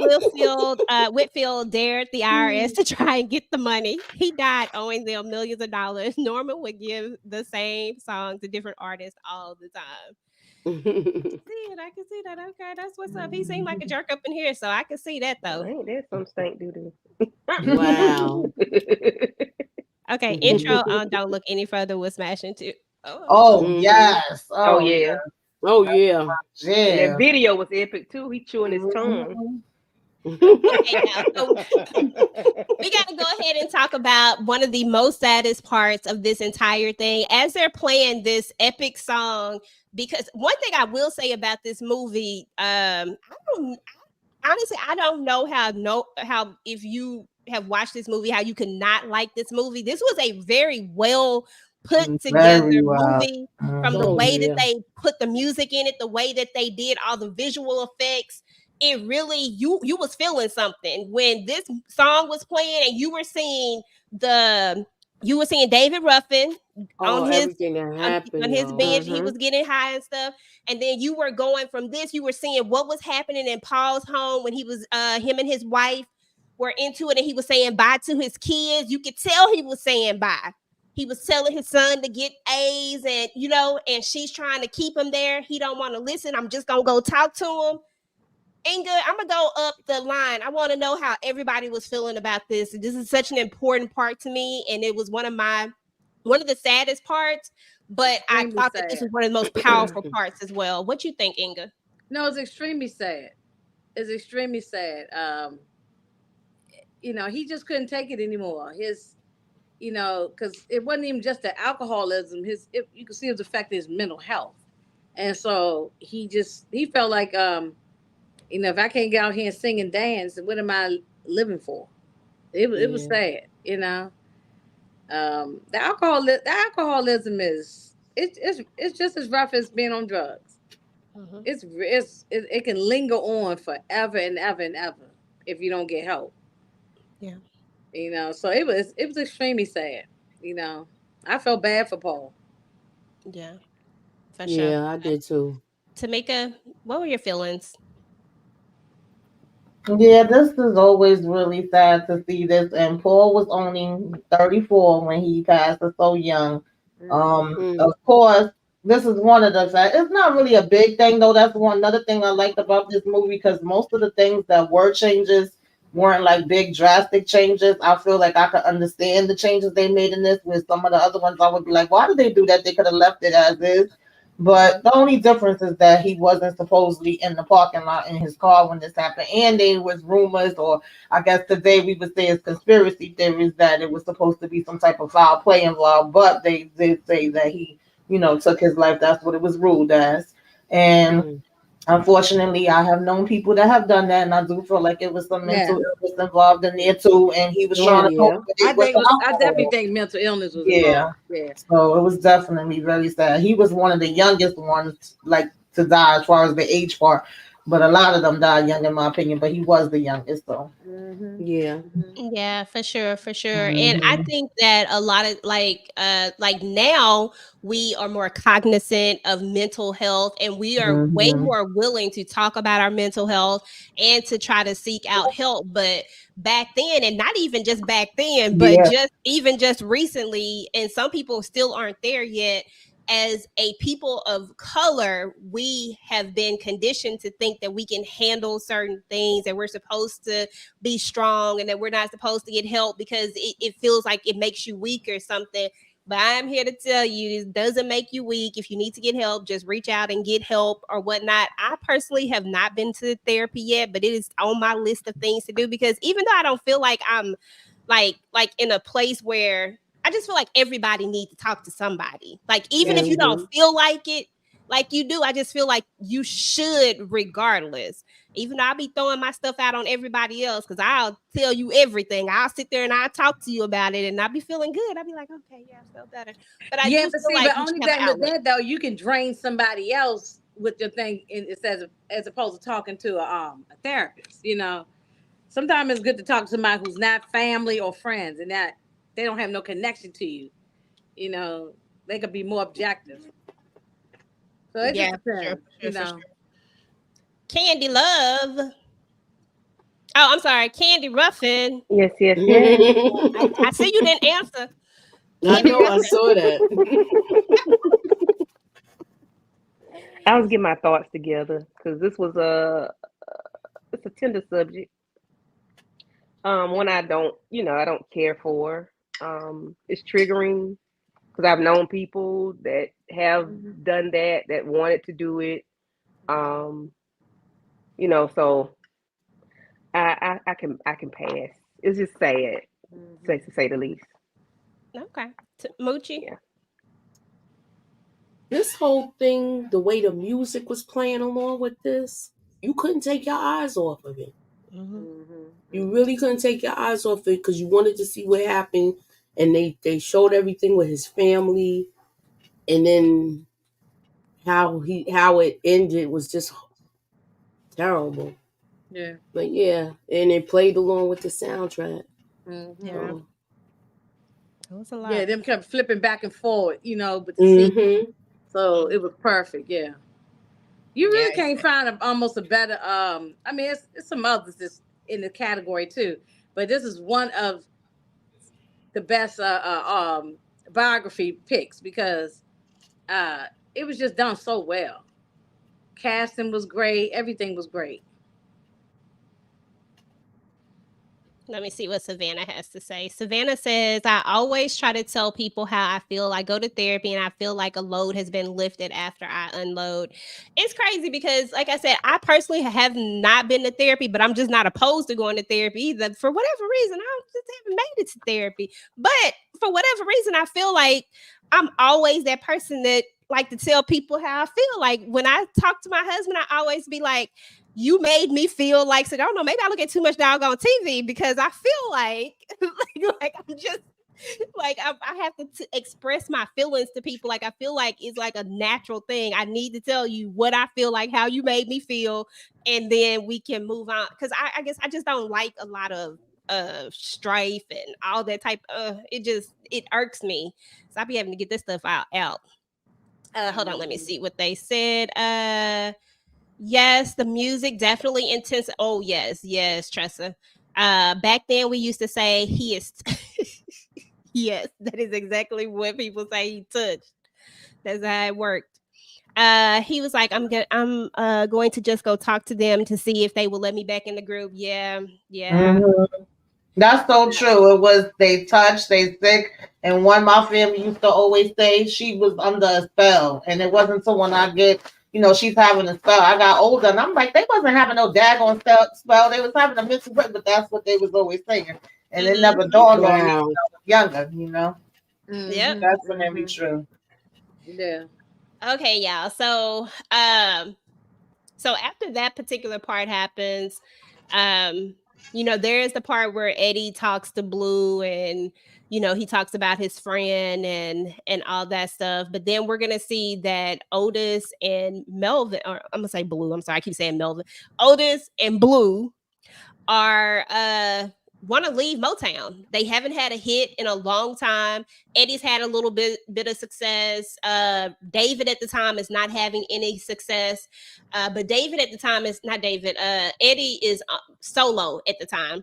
Whitfield dared the IRS to try and get the money. He died owing them millions of dollars. Norman would give the same song to different artists all the time. I can see that. Okay, that's what's up. He seemed like a jerk up in here, so I can see that though. Ain't that some stank doo doo? Wow. Okay, intro on Don't Look Any Further was smashing too. Oh, Mhm. yes. Oh yeah. Oh yeah. And that Yeah. video was epic too. He chewing his tongue. Okay, now so we got to go ahead and talk about one of the most saddest parts of this entire thing as they're playing this epic song. Because one thing I will say about this movie, I don't know how if you have watched this movie, how you could not like this movie. This was a very well put together Very well. movie from the Oh, way yeah. that they put the music in it, the way that they did all the visual effects. It really you was feeling something when this song was playing and you were seeing Davidruffin Oh, on his everything that happened, on his yo. bench. He was getting high and stuff. And then you were going from this, you were seeing what was happening in Paul's home when he was him and his wife were into it, and he was saying bye to his kids. You could tell he was saying bye. He was telling his son to get A's, and and she's trying to keep him there. He don't want to listen. I'm just gonna go talk to him. Inga, I'm gonna go up the line. I want to know how everybody was feeling about this. This is such an important part to me, and it was one of the saddest parts. But I Extremely thought that this sad. was one of the most powerful parts as well. What you think, Inga? No, it's extremely sad. It's extremely sad. He just couldn't take it anymore. Because it wasn't even just the alcoholism. You could see it was affecting his mental health, and so he felt like, if I can't get out here and sing and dance, what am I living for? It was sad, The alcoholism it's just as rough as being on drugs. Mm-hmm. It can linger on forever and ever and ever if you don't get help. Yeah. So it was extremely sad. I felt bad for Paul. Yeah, for sure. Yeah, I did too. Tamika, what were your feelings? Yeah, this is always really sad to see this. And Paul was only 34 when he passed, so young. Of course, this is one of the facts. It's not really a big thing though. That's another thing I liked about this movie, because most of the things that were changes weren't like big drastic changes. I feel like I could understand the changes they made in this. With some of the other ones, I would be like, why did they do that? They could have left it as is. But the only difference is that he wasn't supposedly in the parking lot in his car when this happened. And there was rumors, or I guess today we would say it's conspiracy theories, that it was supposed to be some type of foul play involved. But they did say that he, took his life. That's what it was ruled as. And unfortunately, I have known people that have done that, and I do feel like it was some mental illness involved in there too. And he was trying to cope with it with the I alcohol. definitely think mental illness was Yeah. involved. Yeah. So it was definitely very sad. He was one of the youngest ones, like, to die as far as the age part. But a lot of them died young, in my opinion. But he was the youngest, though. Yeah. Yeah, for sure, for sure. And I think that a lot of like now we are more cognizant of mental health, and we are way more willing to talk about our mental health and to try to seek out help. But back then, and not even just back then, but just recently, and some people still aren't there yet. As a people of color, we have been conditioned to think that we can handle certain things, that we're supposed to be strong, and that we're not supposed to get help because it feels like it makes you weak or something. But I'm here to tell you, it doesn't make you weak. If you need to get help, just reach out and get help or whatnot. I personally have not been to therapy yet, but it is on my list of things to do, because even though I don't feel like I'm like in a place where I just feel like everybody needs to talk to somebody. Like, even if you don't feel like it, like you do. I just feel like you should regardless. Even though I'll be throwing my stuff out on everybody else because I'll tell you everything. I'll sit there and I'll talk to you about it and I'll be feeling good. I'll be like, okay, yeah, I feel better. But I do feel like but you only should have an thing with outlet. that though, you can drain somebody else with your thing, it says as opposed to talking to a therapist. You know, sometimes it's good to talk to somebody who's not family or friends and that they don't have no connection to you. You know, they could be more objective. So it just Yeah, for depends. sure, You for know. sure. Candy Love. Oh, I'm sorry, Candy Ruffin. Yes, yes, yes. I see you didn't answer. I Candy know, I Ruffin. saw that. I was getting my thoughts together because this was it's a tender subject. One I don't, I don't care for. It's triggering because I've known people that have done that wanted to do it. Um, so I can pass. It's just sad, to say the least. Okay. Moochie. Yeah. This whole thing, the way the music was playing along with this, you couldn't take your eyes off of it. You really couldn't take your eyes off it because you wanted to see what happened, and they showed everything with his family, and then how it ended was just terrible. Yeah. But yeah, and it played along with the soundtrack. Yeah. So, It was a lot. Yeah, them kept flipping back and forward, with the scene. mm-hmm. So it was perfect. Yeah. You really Yeah, can't find almost a better. I mean, it's some others that's in the category too, but this is one of the best biography picks because it was just done so well. Casting was great. Everything was great. Let me see what Savannah has to say. Savannah says, I always try to tell people how I feel. I go to therapy and I feel like a load has been lifted after I unload. It's crazy because, like I said, I personally have not been to therapy, but I'm just not opposed to going to therapy either. For whatever reason, I just haven't made it to therapy. But for whatever reason, I feel like I'm always that person that like to tell people how I feel. Like when I talk to my husband, I always be like, you made me feel like, so I don't know, maybe I look at too much doggone TV because I feel like I'm just like I have to express my feelings to people. Like I feel like it's like a natural thing. I need to tell you what I feel like, how you made me feel, and then we can move on. Because I guess I just don't like a lot of strife and all that type. It irks me. So I be having to get this stuff out. Hold on, let me see what they said. Yes, the music definitely intense. Oh, yes, Tressa. Back then we used to say he is yes, that is exactly what people say he touched. That's how it worked. He was like, I'm going to just go talk to them to see if they will let me back in the group. Yeah. Mhm. That's so true. It was they touched, they sick, and one my family used to always say she was under a spell, and it wasn't until when I get, she's having a spell. I got older, and I'm like, they wasn't having no daggone spell. They was having a mental break, but that's what they was always saying, and it never dawned on me when I Wow. was younger. Yep. That's definitely true. Yeah. Okay, y'all. So after that particular part happens, there is the part where Eddie talks to Blue and he talks about his friend and all that stuff. But then we're gonna see that Otis and Melvin, or I'm gonna say Blue. I'm sorry, I keep saying Melvin. Otis and Blue are want to leave Motown. They haven't had a hit in a long time. Eddie's had a little bit of success. David at the time is not having any success. But David at the time is not David. Eddie is solo at the time.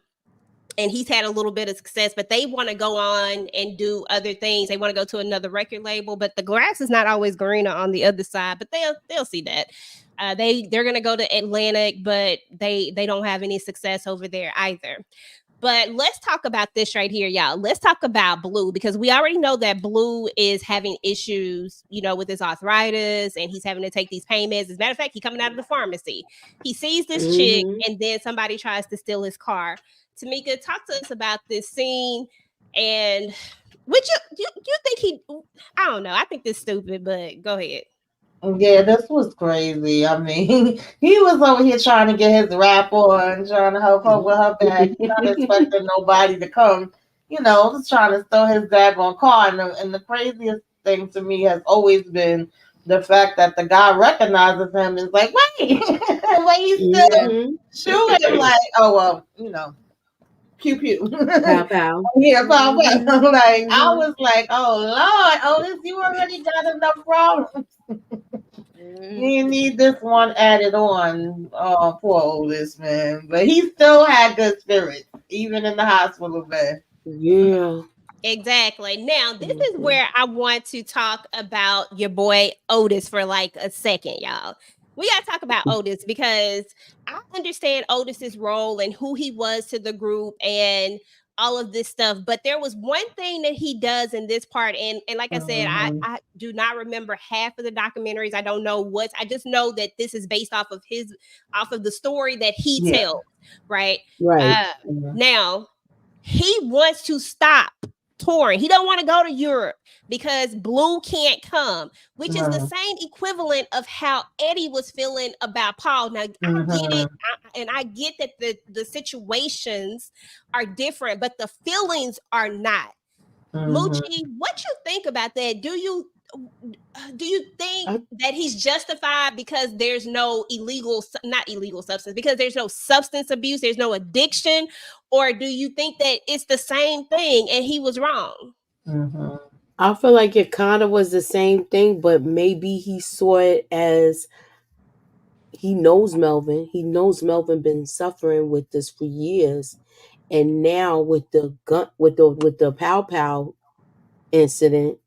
And he's had a little bit of success, but they want to go on and do other things. They want to go to another record label, but the grass is not always greener on the other side. But they'll see that. They're gonna go to Atlantic, but they don't have any success over there either. But let's talk about this right here, y'all. Let's talk about Blue because we already know that Blue is having issues, with his arthritis and he's having to take these pain meds. As a matter of fact, he's coming out of the pharmacy. He sees this chick and then somebody tries to steal his car. Tamika, talk to us about this scene. And would you think I don't know. I think this is stupid, but go ahead. Yeah, this was crazy. I mean, he was over here trying to get his rap on, trying to help her with her bag. He's not expecting nobody to come, just trying to throw his daggone car. And the craziest thing to me has always been the fact that the guy recognizes him and is like, wait, wait, you still Mm-hmm. shoot him? Like, oh, well, pew pew. Pow pow. Yeah, pop Mhm. up. Like, I Mhm. was like, oh, Lord, Otis, you already got enough problems. Mhm. You need this one added on. Oh, poor Otis, man. But he still had good spirits, even in the hospital bed. Yeah. Exactly. Now, this is Mhm. where I want to talk about your boy Otis for like a second, y'all. We got to talk about Otis because I understand Otis's role and who he was to the group and all of this stuff. But there was one thing that he does in this part. And like I said, Mhm. I do not remember half of the documentaries. I don't know what, I just know that this is based off of the story that he Yeah. tells, right? Right. Uh, Mhm. Now, he wants to stop touring. He don't want to go to Europe because Blue can't come, which is the Mhm. same equivalent of how Eddie was feeling about Paul. Now I get it, Mhm. and I get that the situations are different, but the feelings are not. Mhm. Moochie, what you think about that? Do you think I, that he's justified because there's no not illegal substance, because there's no substance abuse, there's no addiction, or do you think that it's the same thing and he was wrong? Mhm. I feel like it kind of was the same thing, but maybe he saw it as he knows Melvin. He knows Melvin been suffering with this for years, and now with the gun, with the pow pow incident,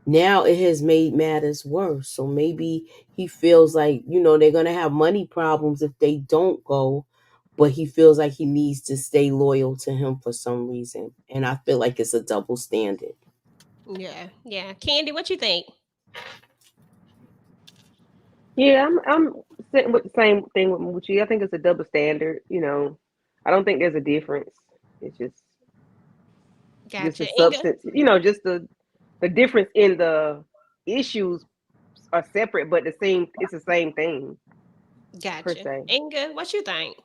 now it has made matters worse. So maybe he feels like, they're going to have money problems if they don't go, but he feels like he needs to stay loyal to him for some reason. And I feel like it's a double standard. Yeah, yeah. Candy, what you think? Yeah, I'm sitting with the same thing with Muchi. I think it's a double standard. I don't think there's a difference. It's just Gotcha. the Inga? substance. Just the difference in the issues are separate, but the same. It's the same thing per Gotcha. se. Inga, what you think?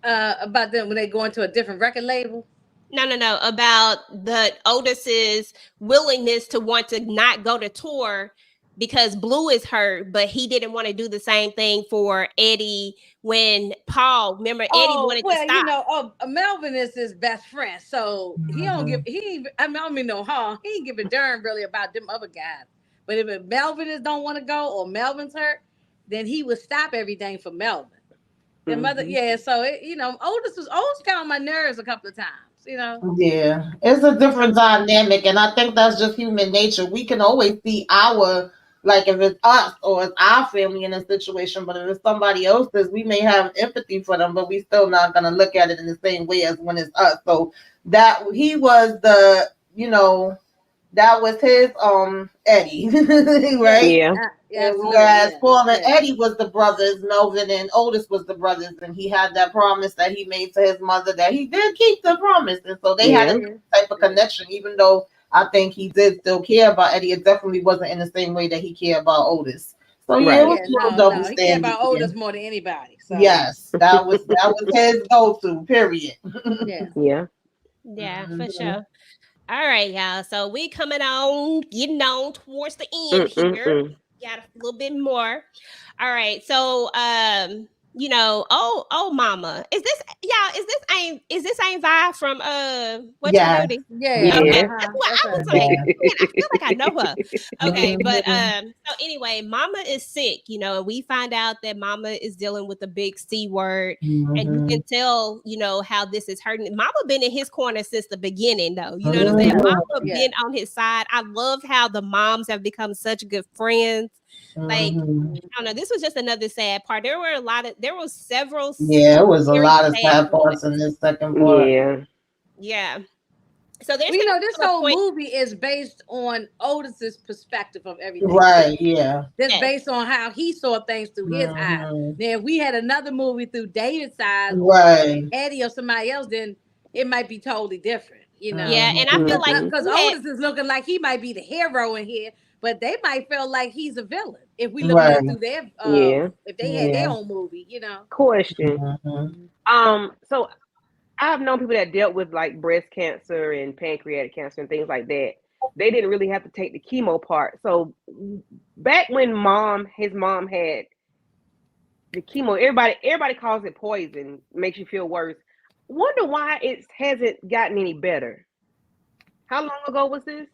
About them when they go into a different record label. No, no, no. About the Otis's willingness to want to not go to tour because Blue is hurt, but he didn't want to do the same thing for Eddie when Paul. Remember, Eddie Oh wanted to well, stop. Melvin is his best friend, so he don't give Mhm. I don't mean no harm. He ain't give a darn really about them other guys. But if Melvin is don't want to go or Melvin's hurt, then he would stop everything for Melvin. The mother, Hmm. yeah. So Otis got on my nerves a couple of times. Yeah, it's a different dynamic, and I think that's just human nature. We can always see like if it's us or it's our family in a situation, but if it's somebody else's, we may have empathy for them, but we still not gonna look at it in the same way as when it's us. So that he was that was his Eddie, Yeah, right? Yeah. yeah, And absolutely, whereas yeah, Paul and yeah. Eddie was the brothers, Melvin and Otis was the brothers, and he had that promise that he made to his mother that he did keep the promise, and so they had a Yeah. Yeah, type of yeah. connection. Even though I think he did still care about Eddie, it definitely wasn't in the same way that he cared about Otis. So yeah, it Right. was Yeah, a little no, double no. He care standard about there. Otis more than anybody. So Yes, that was his go-to. Period. yeah. Yeah. Yeah, for Mhm. sure. All right, y'all. So we getting on towards the end here. Mm-mm-mm. Got a little bit more. All right. So oh mama. Is this ain't Vi from What You Yes. Beauty? Yeah, Okay. Yeah. That's what That's I was her. like, Yeah. man, I feel like I know her. Okay, but Mhm. so anyway, mama is sick, and we find out that mama is dealing with a big C word, and you can Mhm. tell, how this is hurting. Mama been in his corner since the beginning, though. You know what I'm saying? Yeah, Mhm. Mama yeah. been on his side. I love how the moms have become such good friends. Like, Mhm. I don't know. This was just another sad part. There was several Yeah, it was a very lot of sad sad moments. parts in this second part. Yeah. Yeah. So there's Well, gonna this come a whole point. movie is based on Otis's perspective of everything too. Right, yeah. That's Yes. based on how he saw things through his eyes. Hmm. Now, if we had another movie through David's eyes or Right. Eddie or somebody else, then it might be totally different. Yeah, and I Hmm. feel like Hmm. if Because you had Otis is looking like he might be the hero in here, but they might feel like he's a villain if we look at it through their if they had their own movie, Question. Mm-hmm. So I've known people that dealt with like breast cancer and pancreatic cancer and things like that. They didn't really have to take the chemo part. So back when his mom had the chemo, everybody calls it poison, makes you feel worse. Wonder why it hasn't gotten any better. How long ago was this?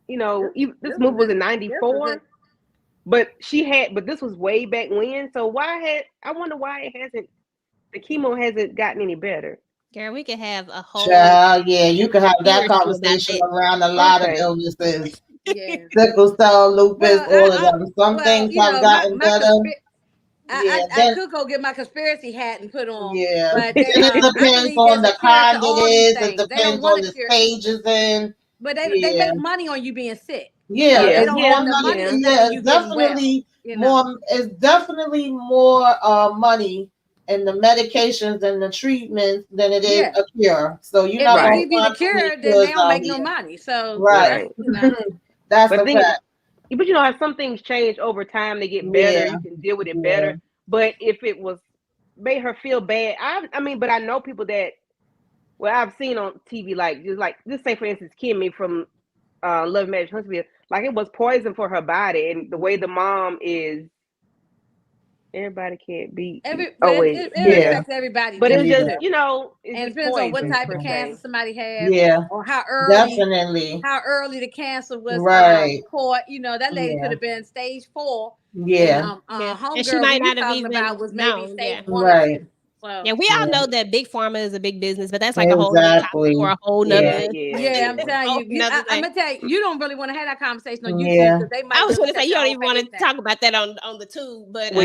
This movie was in '94, but this was way back when. So I wonder why the chemo hasn't gotten any better. Girl, we could have a whole. Child, yeah, you could have that conversation around a lot of illnesses. Sickle cell, lupus, all of them. Some things have gotten better. I could go get my conspiracy hat and put on. Yeah, but it depends on the kind it is. It depends on the stages in. But they make money on you being sick. Yeah, they don't have the money. It's definitely more. It's definitely more money in the medications and the treatments than it is a cure. So you're not going to be the cure, then they don't make no money. So that's the fact. But as some things change over time, they get better. You can deal with it better. But if it made her feel bad, but I know people that, I've seen on TV, just say for instance, Kimmy from Love Marriage Huntsville, like it was poison for her body, and the way the mom is. Everybody can't be always. It affects everybody. But it's just, and it depends on what type of cancer somebody has. Or how early. Definitely. How early the cancer was caught. That lady could have been stage 4. Yeah. And she might not have even about was maybe stage 1. Right. So, we all know that big pharma is a big business, but that's like a whole topic for a whole nother. I'm telling you, I'm gonna tell you, you don't really want to have that conversation on YouTube because they might. I was going to say you don't even want to talk about that on the tube, but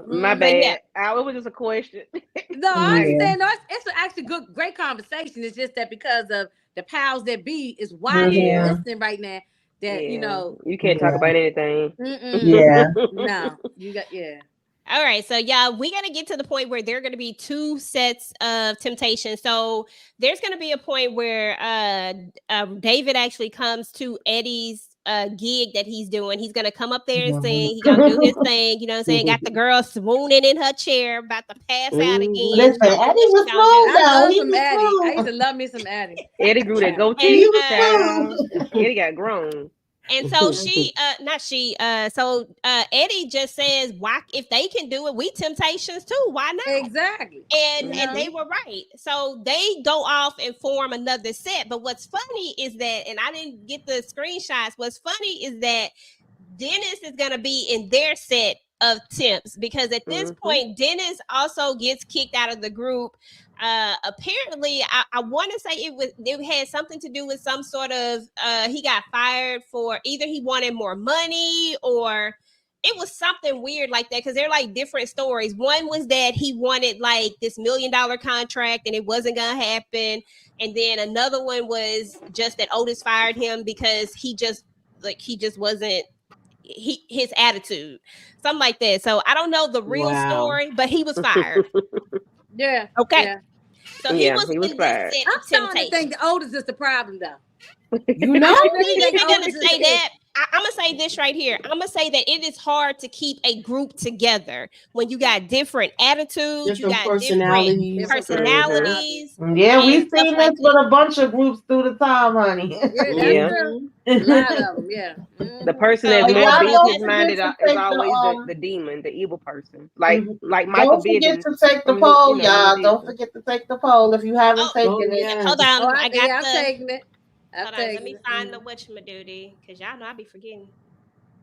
my bad. It was just a question. No, I understand. No, it's actually great conversation. It's just that because of the powers that be is widely listening right now. That you can't talk about anything. No, you got All right, so y'all, we got to get to the point where there are going to be 2 sets of temptations. So there's going to be a point where David actually comes to Eddie's gig that he's doing. He's going to come up there and sing. He's going to do his thing. You know what I'm saying? Got the girl swooning in her chair, about to pass out again. Listen, Eddie was smooth. I used to love me some Eddie. Eddie grew that goatee. Eddie got grown. And so Eddie just says, why, if they can do it, we Temptations too. Why not? Exactly. And they were right. So they go off and form another set. But what's funny is that, and I didn't get the screenshots, what's funny is that Dennis is going to be in their set of temps, because at this point, Dennis also gets kicked out of the group. Apparently, I want to say it had something to do with some sort of he got fired for either he wanted more money or it was something weird like that, because they're like different stories. One was that he wanted like this $1 million contract and it wasn't gonna happen, and then another one was just that Otis fired him because he just wasn't his attitude, something like that. So I don't know the real story, but he was fired. Yeah. Okay. Yeah. So he was fired. I'm starting to think the Otis is the problem, though. You know, I'm gonna say that. I'm gonna say this right here. I'm gonna say that it is hard to keep a group together when you got different attitudes, you got different personalities. Yeah, we've seen this with a bunch of groups through the time, honey. Yeah, a lot of them. Yeah. The person that's more business minded is always the demon, the evil person. Like Michael. Don't forget to take the poll, y'all. Don't forget to take the poll if you haven't taken it. Hold on, I'm taking it. Hold on, let me find the whatchamadoodie, because y'all know I be forgetting.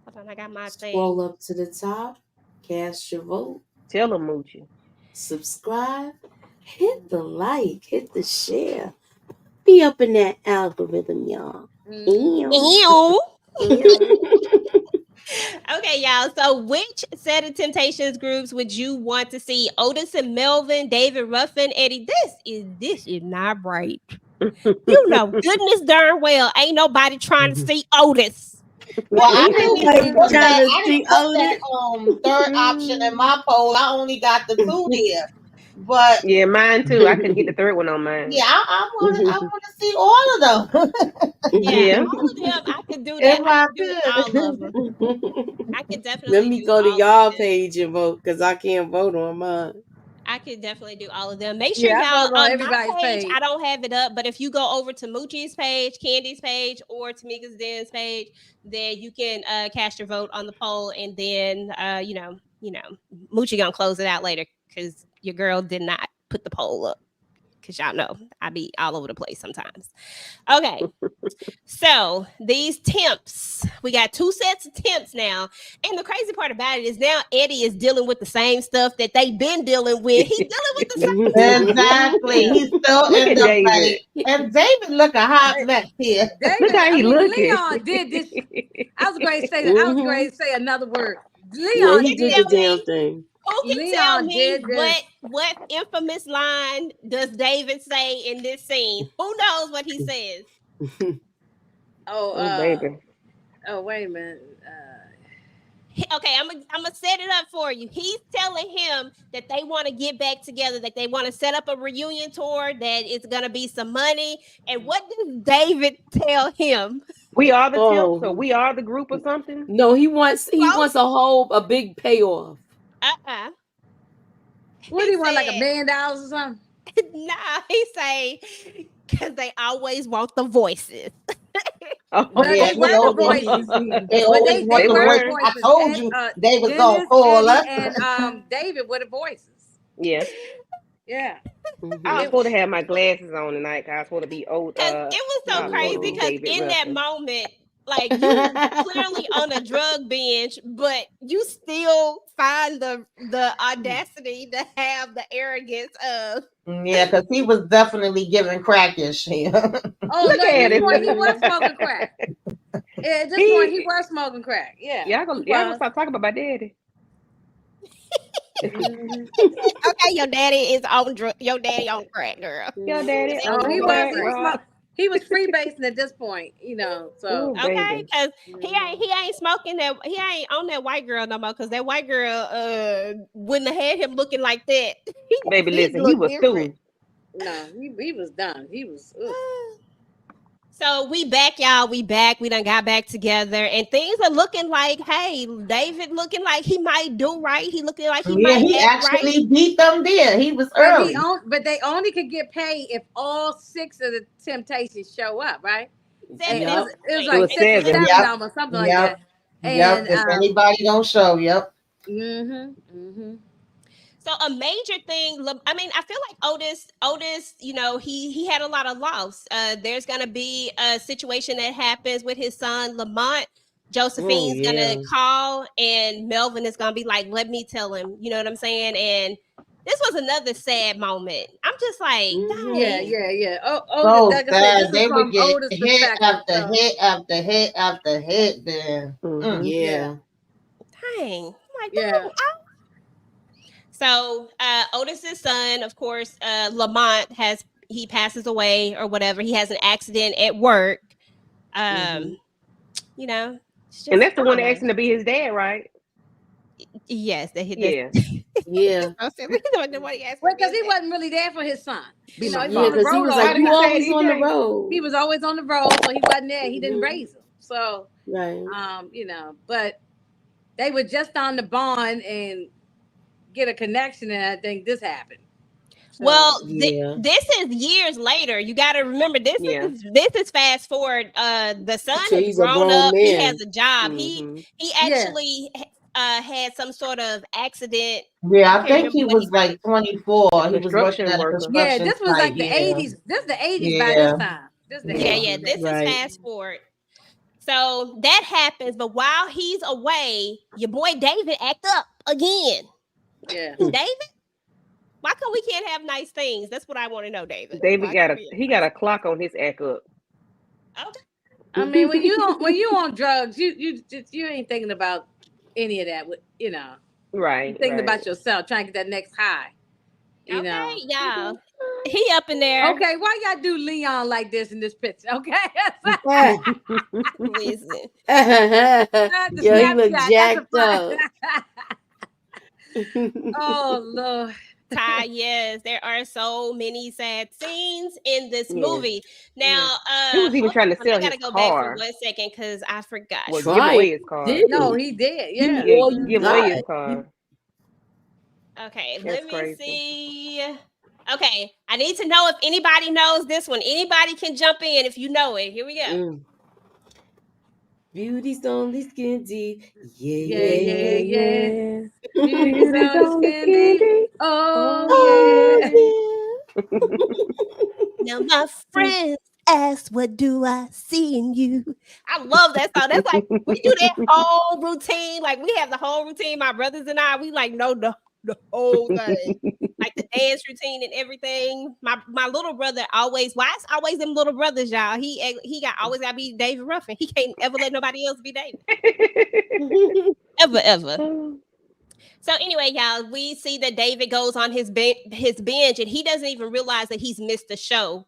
Hold on, I got my thing. Scroll up to the top, cast your vote. Tell them, Moochie. Subscribe, hit the like, hit the share. Be up in that algorithm, y'all. Okay, y'all. So which set of Temptations groups would you want to see? Otis and Melvin, Davidruffin, Eddie. This is not right. You know, goodness darn well, ain't nobody trying to see Otis. Well, I didn't put that third option in my poll. I only got the 2 there. But Yeah, mine too. I couldn't get the third one on mine. yeah, I want to see all of them. Yeah, Yeah. all of them. I could do that. If I I could do all of them. could. I could Let definitely me do go to all of y'all them. page and vote because I can't vote on mine. I could definitely do all of them. Make sure Yeah, I y'all vote on on my everybody's page. page. I don't have it up, but if you go over to Moochie's page, Candy's page, or Tamika's Den's page, then you can cast your vote on the poll, and then Moochie gonna close it out later because your girl did not put the poll up. Because y'all know I be all over the place sometimes. Okay. So these temps, we got 2 sets of temps now. And the crazy part about it is now Eddie is dealing with the same stuff that they've been dealing with. He's dealing with the same Exactly. He's still Look in at the David. fight. And David look a hot mess here. David, Look how he looking. Leon did this. I was going to say that. I was going to say another word. Yeah, Leon he did did the this. damn thing. Who can Leon tell me did this. what infamous line does David say in this scene? Who knows what he says? Oh, baby. Oh, wait a minute. Okay, I'm gonna set it up for you. He's telling him that they want to get back together, that they want to set up a reunion tour, that it's gonna be some money. And what does David tell him? We are the Oh. temps, or we are the group or something. No, he wants a big payoff. What do you want, like $1 million or something? Nah, he say because they always want the voices. Oh, But Yeah, they were the voices. They But always want they the were voice. the were. I voices. told you they was Dennis, gonna call us. Eddie, and David were the voices. Yeah. Yeah. I was supposed to have my glasses on tonight because I was supposed to be old. Because it was so crazy because in that Davidruffin. moment, like you clearly on a drug binge, but you still find the audacity to have the arrogance of Yeah, because he was definitely giving crackish here. Oh, Look no, at at this him. point he was smoking crack. Yeah, at this point he was smoking crack. Yeah. Y'all gonna stop talking about my daddy. okay, your daddy is on your daddy on crack, girl. Your daddy. Oh, he was freebasing at this point, So Ooh, Okay, baby. because he ain't smoking that, he ain't on that white girl no more. Because that white girl wouldn't have had him looking like that. Baby, listen, he was different. No, he was done. He was. So we back, y'all. We back. We done got back together, and things are looking like, hey, David looking like he might do right. He looking like he might he act actually right. beat them there. He was early. But they only could get paid if all 6 of the Temptations show up, right? And Yep. it was like 6 or 7 Yep. of them or something like that. And if anybody don't show, yep. So a major thing, I mean, I feel like Otis, he had a lot of loss. There's gonna be a situation that happens with his son Lamont. Josephine's gonna call, and Melvin is gonna be like, "Let me tell him." You know what I'm saying? And this was another sad moment. I'm just like, yeah. So like I said, sad. this They is would from get Otis' hit perspective. after hit after hit after hit. Then dang, like yeah. So Otis's son, of course, Lamont he passes away or whatever. He has an accident at work. And That's the one that asked him to be his dad, right? Yes, Yeah. Because he wasn't really there for his son. He was like, you always on the road. He was always on the road, so he wasn't there. He didn't raise him. So, right. But they were just on the bond and get a connection, and I think this happened. So, well, this is years later. You got to remember this is fast forward. The son has grown up. Man. He has a job. He actually had some sort of accident. Yeah, I think he was like 24. He was working at a construction Yeah, this was like the 80s. This is the 80s by this time. This is fast forward. So that happens, but while he's away, your boy David act up again. Yeah, David. Why come we can't have nice things? That's what I want to know, David. David got a clock on his act up. Okay. I mean, when you on drugs, you ain't thinking about any of that. Right. You're thinking about yourself, trying to get that next high. You know. Y'all. He up in there. Okay, why y'all do Leon like this in this picture? Okay. Listen. Yo, he look jacked up. Oh Lord. Ty, yes, there are so many sad scenes in this Yeah. movie. Now, He was even hold trying to on, sell I gotta his go back for car. 1 second because I forgot. Well, give Trying away his car. No, did. he did. Give Yeah. me all Yeah, you give away his got. car. Okay, That's let me crazy. see. Okay, I need to know if anybody knows this one. Anybody can jump in if you know it. Here we go. Mm. Beauty's only skin deep. Yeah, Yeah, yeah, yeah, yeah. yeah. Beauty's Beauty's on on the candy. candy. Oh, Oh, yeah. Now my friends ask, what do I see in you? I love that song. That's like we do that whole routine. Like we have the whole routine. My brothers and I, we like know the whole thing. Like the dance routine and everything. My little brother always, why it's always them little brothers, y'all. He got always gotta be Davidruffin. He can't ever let nobody else be David. Ever. So anyway, y'all, we see that David goes on his binge, and he doesn't even realize that he's missed the show.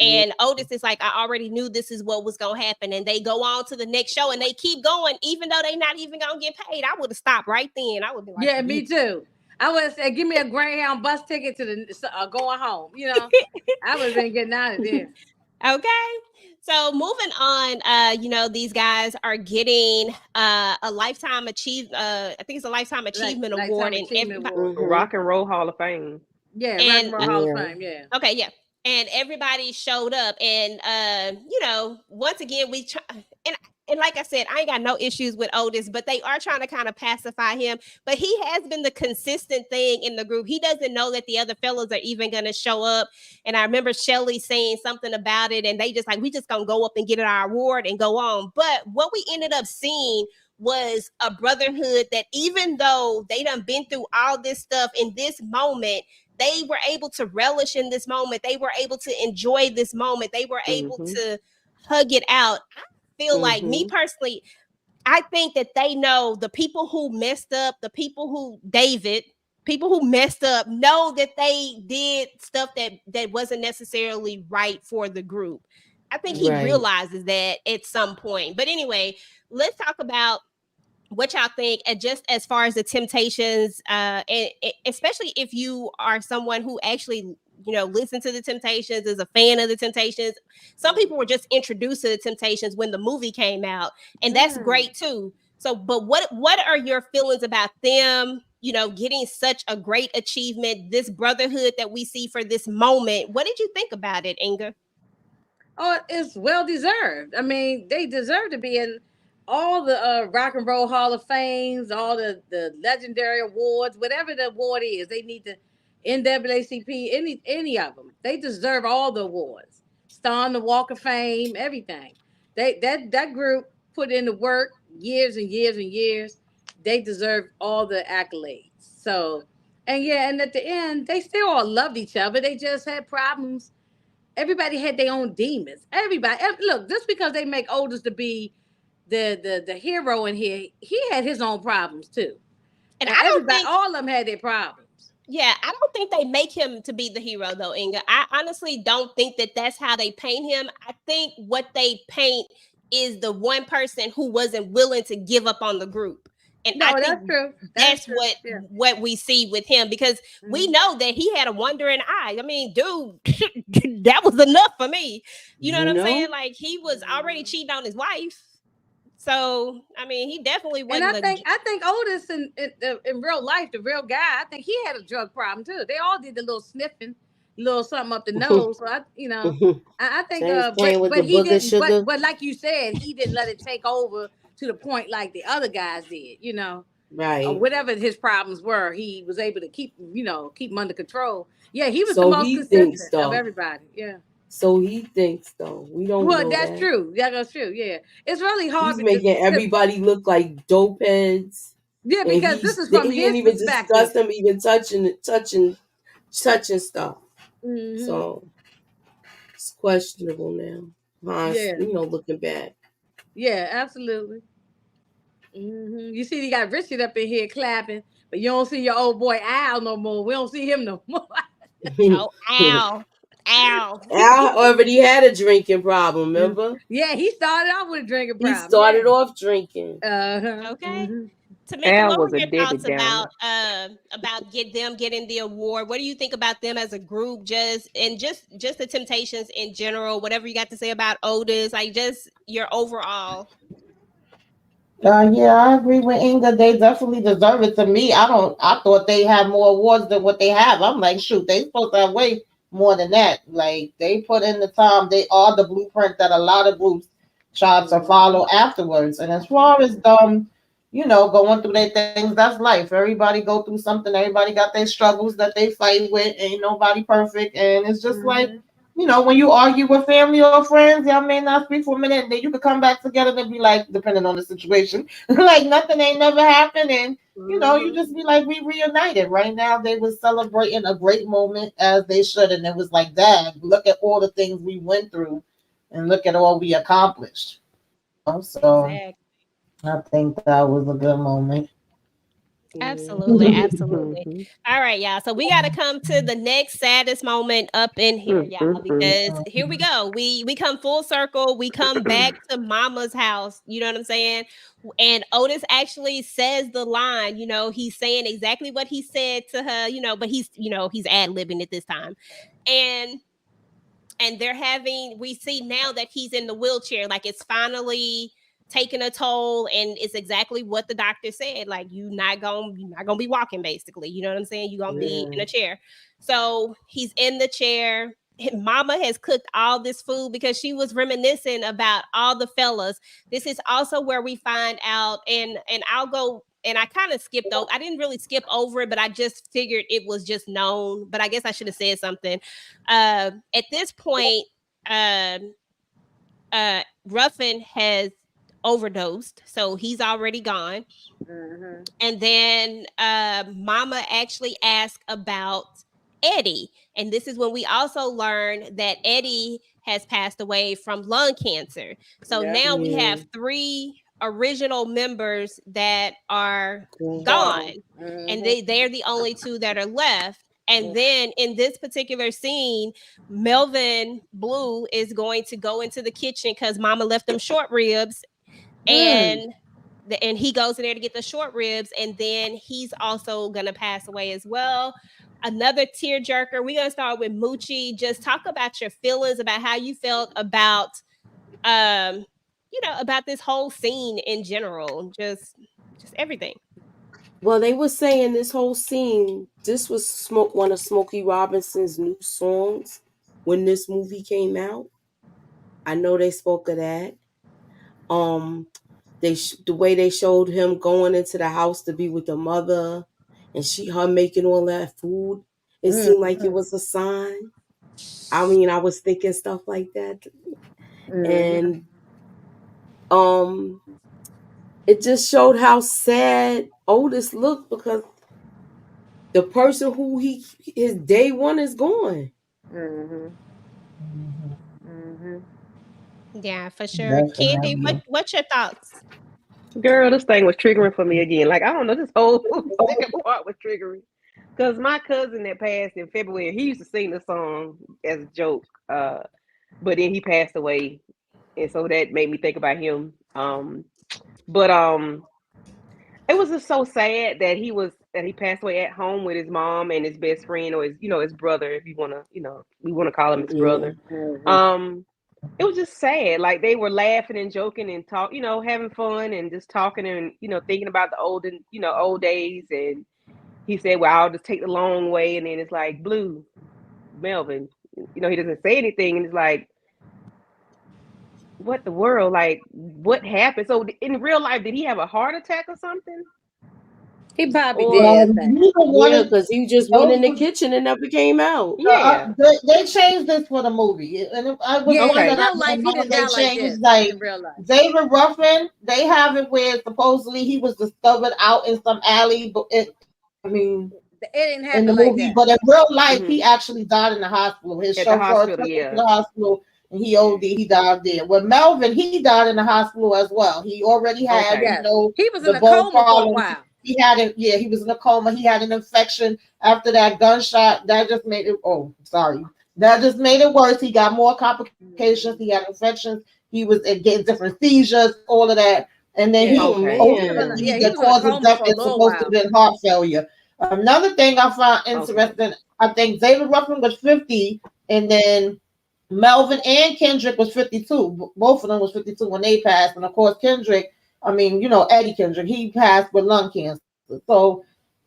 And Otis is like, I already knew this is what was gonna happen, and they go on to the next show, and they keep going, even though they not even gonna get paid. I would have stopped right then. I would be like, Yeah, me too. I would have said, give me a Greyhound bus ticket to the going home. I would have been getting out of there. Okay. So moving on, these guys are getting a lifetime I think it's a lifetime achievement award, and Achievement everybody. Award. Rock and Roll Hall of Fame. Yeah, And, Rock and Roll Hall of Fame. Yeah. Okay, yeah. And everybody showed up, and once again we try, and like I said, I ain't got no issues with Otis, but they are trying to kind of pacify him. But he has been the consistent thing in the group. He doesn't know that the other fellas are even gonna show up. And I remember Shelly saying something about it, and they just like, we just gonna go up and get our award and go on. But what we ended up seeing was a brotherhood that, even though they done been through all this stuff, in this moment they were able to relish in this moment. They were able to enjoy this moment. They were able to hug it out. I feel like, me personally, I think that they know the people who messed up, the people who messed up know that they did stuff that wasn't necessarily right for the group. I think he realizes that at some point. But anyway, let's talk about what y'all think, and just as far as the Temptations, and especially if you are someone who actually listen to the Temptations, is a fan of the Temptations. Some people were just introduced to the Temptations when the movie came out, and that's great too. So, but what are your feelings about them getting such a great achievement, this brotherhood that we see for this moment? What did you think about it, Inga? Oh, it's well deserved. I mean, they deserve to be in all the Rock and Roll Hall of Fames, all the legendary awards, whatever the award is. They need the NAACP, any of them. They deserve all the awards. Star on the Walk of Fame, everything. That group put in the work years and years and years. They deserve all the accolades. So, and at the end, they still all loved each other. They just had problems. Everybody had their own demons. Everybody, look, just because they make Otis to be the hero in here, he had his own problems too. And I don't think all of them had their problems. Yeah, I don't think they make him to be the hero though, Inga. I honestly don't think that that's how they paint him. I think what they paint is the one person who wasn't willing to give up on the group. And no, I think that's true. That's true. What we see with him, because we know that he had a wandering eye. I mean, dude, that was enough for me. You know what I'm saying? Like, he was already cheating on his wife. So, I mean, he definitely wasn't. And I think Otis in real life, the real guy, I think he had a drug problem too. They all did the little sniffing, little something up the nose. So I think, but he didn't. But like you said, he didn't let it take over to the point like the other guys did. Right. Or whatever his problems were, he was able to keep them under control. Yeah, he was the most consistent of everybody. Yeah. So he thinks, though. We don't know. Well, that's true. Yeah, that's true. Yeah. It's really hard. He's making everybody look like dope heads. Yeah, because this is from his didn't even perspective. discuss them even touching stuff. Mm-hmm. So it's questionable now. Looking back. Yeah, absolutely. Mm-hmm. You see, you got Richard up in here clapping, but you don't see your old boy Al no more. We don't see him no more. Oh, Al. Al already had a drinking problem, remember? Yeah, he started off with a drinking problem. He started off drinking. Uh-huh. Okay. Mm-hmm. Tamika, Al what were was a your Debbie thoughts Downer. about them getting the award? What do you think about them as a group? Just the Temptations in general. Whatever you got to say about Otis, like just your overall. Yeah, I agree with Inga. They definitely deserve it. To me, I don't. I thought they had more awards than what they have. I'm like, shoot, they supposed to have way more than that. Like they put in the time. They are the blueprint that a lot of groups try to follow afterwards. And as far as going through their things, that's life. Everybody go through something. Everybody got their struggles that they fight with. Ain't nobody perfect, and it's just like. When you argue with family or friends, y'all may not speak for a minute, and then you could come back together and be like, depending on the situation, like nothing ain't never happened, and you just be like, we reunited. Right now, they was celebrating a great moment as they should, and it was like, Dad, look at all the things we went through, and look at all we accomplished. So Exactly. I think that was a good moment. Absolutely, absolutely. All right, y'all. So we got to come to the next saddest moment up in here, y'all, because here we go. We come full circle. We come back to Mama's house. You know what I'm saying? And Otis actually says the line. He's saying exactly what he said to her. But he's ad libbing it this time, and we see now that he's in the wheelchair, like it's finally taking a toll, and it's exactly what the doctor said, like you're not gonna be walking, basically, you know what I'm saying, you're gonna be in a chair. So he's in the chair. Mama has cooked all this food because she was reminiscing about all the fellas. This is also where we find out, and I'll go, and I kind of skipped over. I didn't really skip over it, but I just figured it was just known. But I guess I should have said something. At this point, Ruffin has overdosed, so he's already gone. And then Mama actually asked about Eddie, and this is when we also learn that Eddie has passed away from lung cancer. So now we have 3 original members that are gone, and they're the only 2 that are left. And then in this particular scene, Melvin Blue is going to go into the kitchen because Mama left them short ribs, and he goes in there to get the short ribs, and then he's also gonna pass away as well. Another tearjerker. We're gonna start with Moochie. Just talk about your feelings, about how you felt about about this whole scene in general, just everything. Well, they were saying this whole scene, this was one of Smokey Robinson's new songs when this movie came out. I know they spoke of that. The way they showed him going into the house to be with the mother, and her making all that food, it seemed like it was a sign. I mean, I was thinking stuff like that, and it just showed how sad Otis looked, because the person who his day one is gone. Yeah, for sure. Candy, what's your thoughts? Girl, this thing was triggering for me again. Like, I don't know, this whole second part was triggering. Because my cousin that passed in February, he used to sing the song as a joke. But then he passed away. And so that made me think about him. But it was just so sad that he passed away at home with his mom and his best friend, or his brother, if you wanna, we wanna call him his brother. It was just sad. Like, they were laughing and joking and having fun and just talking and thinking about the old days. And he said, "Well, I'll just take the long way." And then it's like, Blue, Melvin, he doesn't say anything, and it's like, what the world? Like, what happened? So in real life, did he have a heart attack or something? He probably Or did. Yeah, because he just went in the kitchen and never came out. Yeah. They changed this for the movie, and I was Yeah, Okay. in real life, he didn't they die like this. changed, like In real life, Davidruffin. They have it where supposedly he was discovered out in some alley, but I mean, it didn't in the happen like movie, that. but in real life, he actually died in the hospital. His At the chauffeur hospital, took him yeah. to the hospital, and he OD. He died there. With Melvin, he died in the hospital as well. He already had, Okay. Yes, he was in the a bone coma for a problems. while. He had it. Yeah, he was in a coma. He had an infection after that gunshot. That just made it. Oh, sorry. That just made it worse. He got more complications. He had infections. He was getting different seizures, all of that. and then Yeah. he Okay. Oh, He was in man. a, yeah, he the was in a cause of coma death for a is little supposed to while. be heart failure. Another thing I found interesting, I think Davidruffin was 50, and then Melvin and Kendrick was 52. Both of them was 52 when they passed, and of course Kendrick, I mean, Eddie Kendrick, he passed with lung cancer. So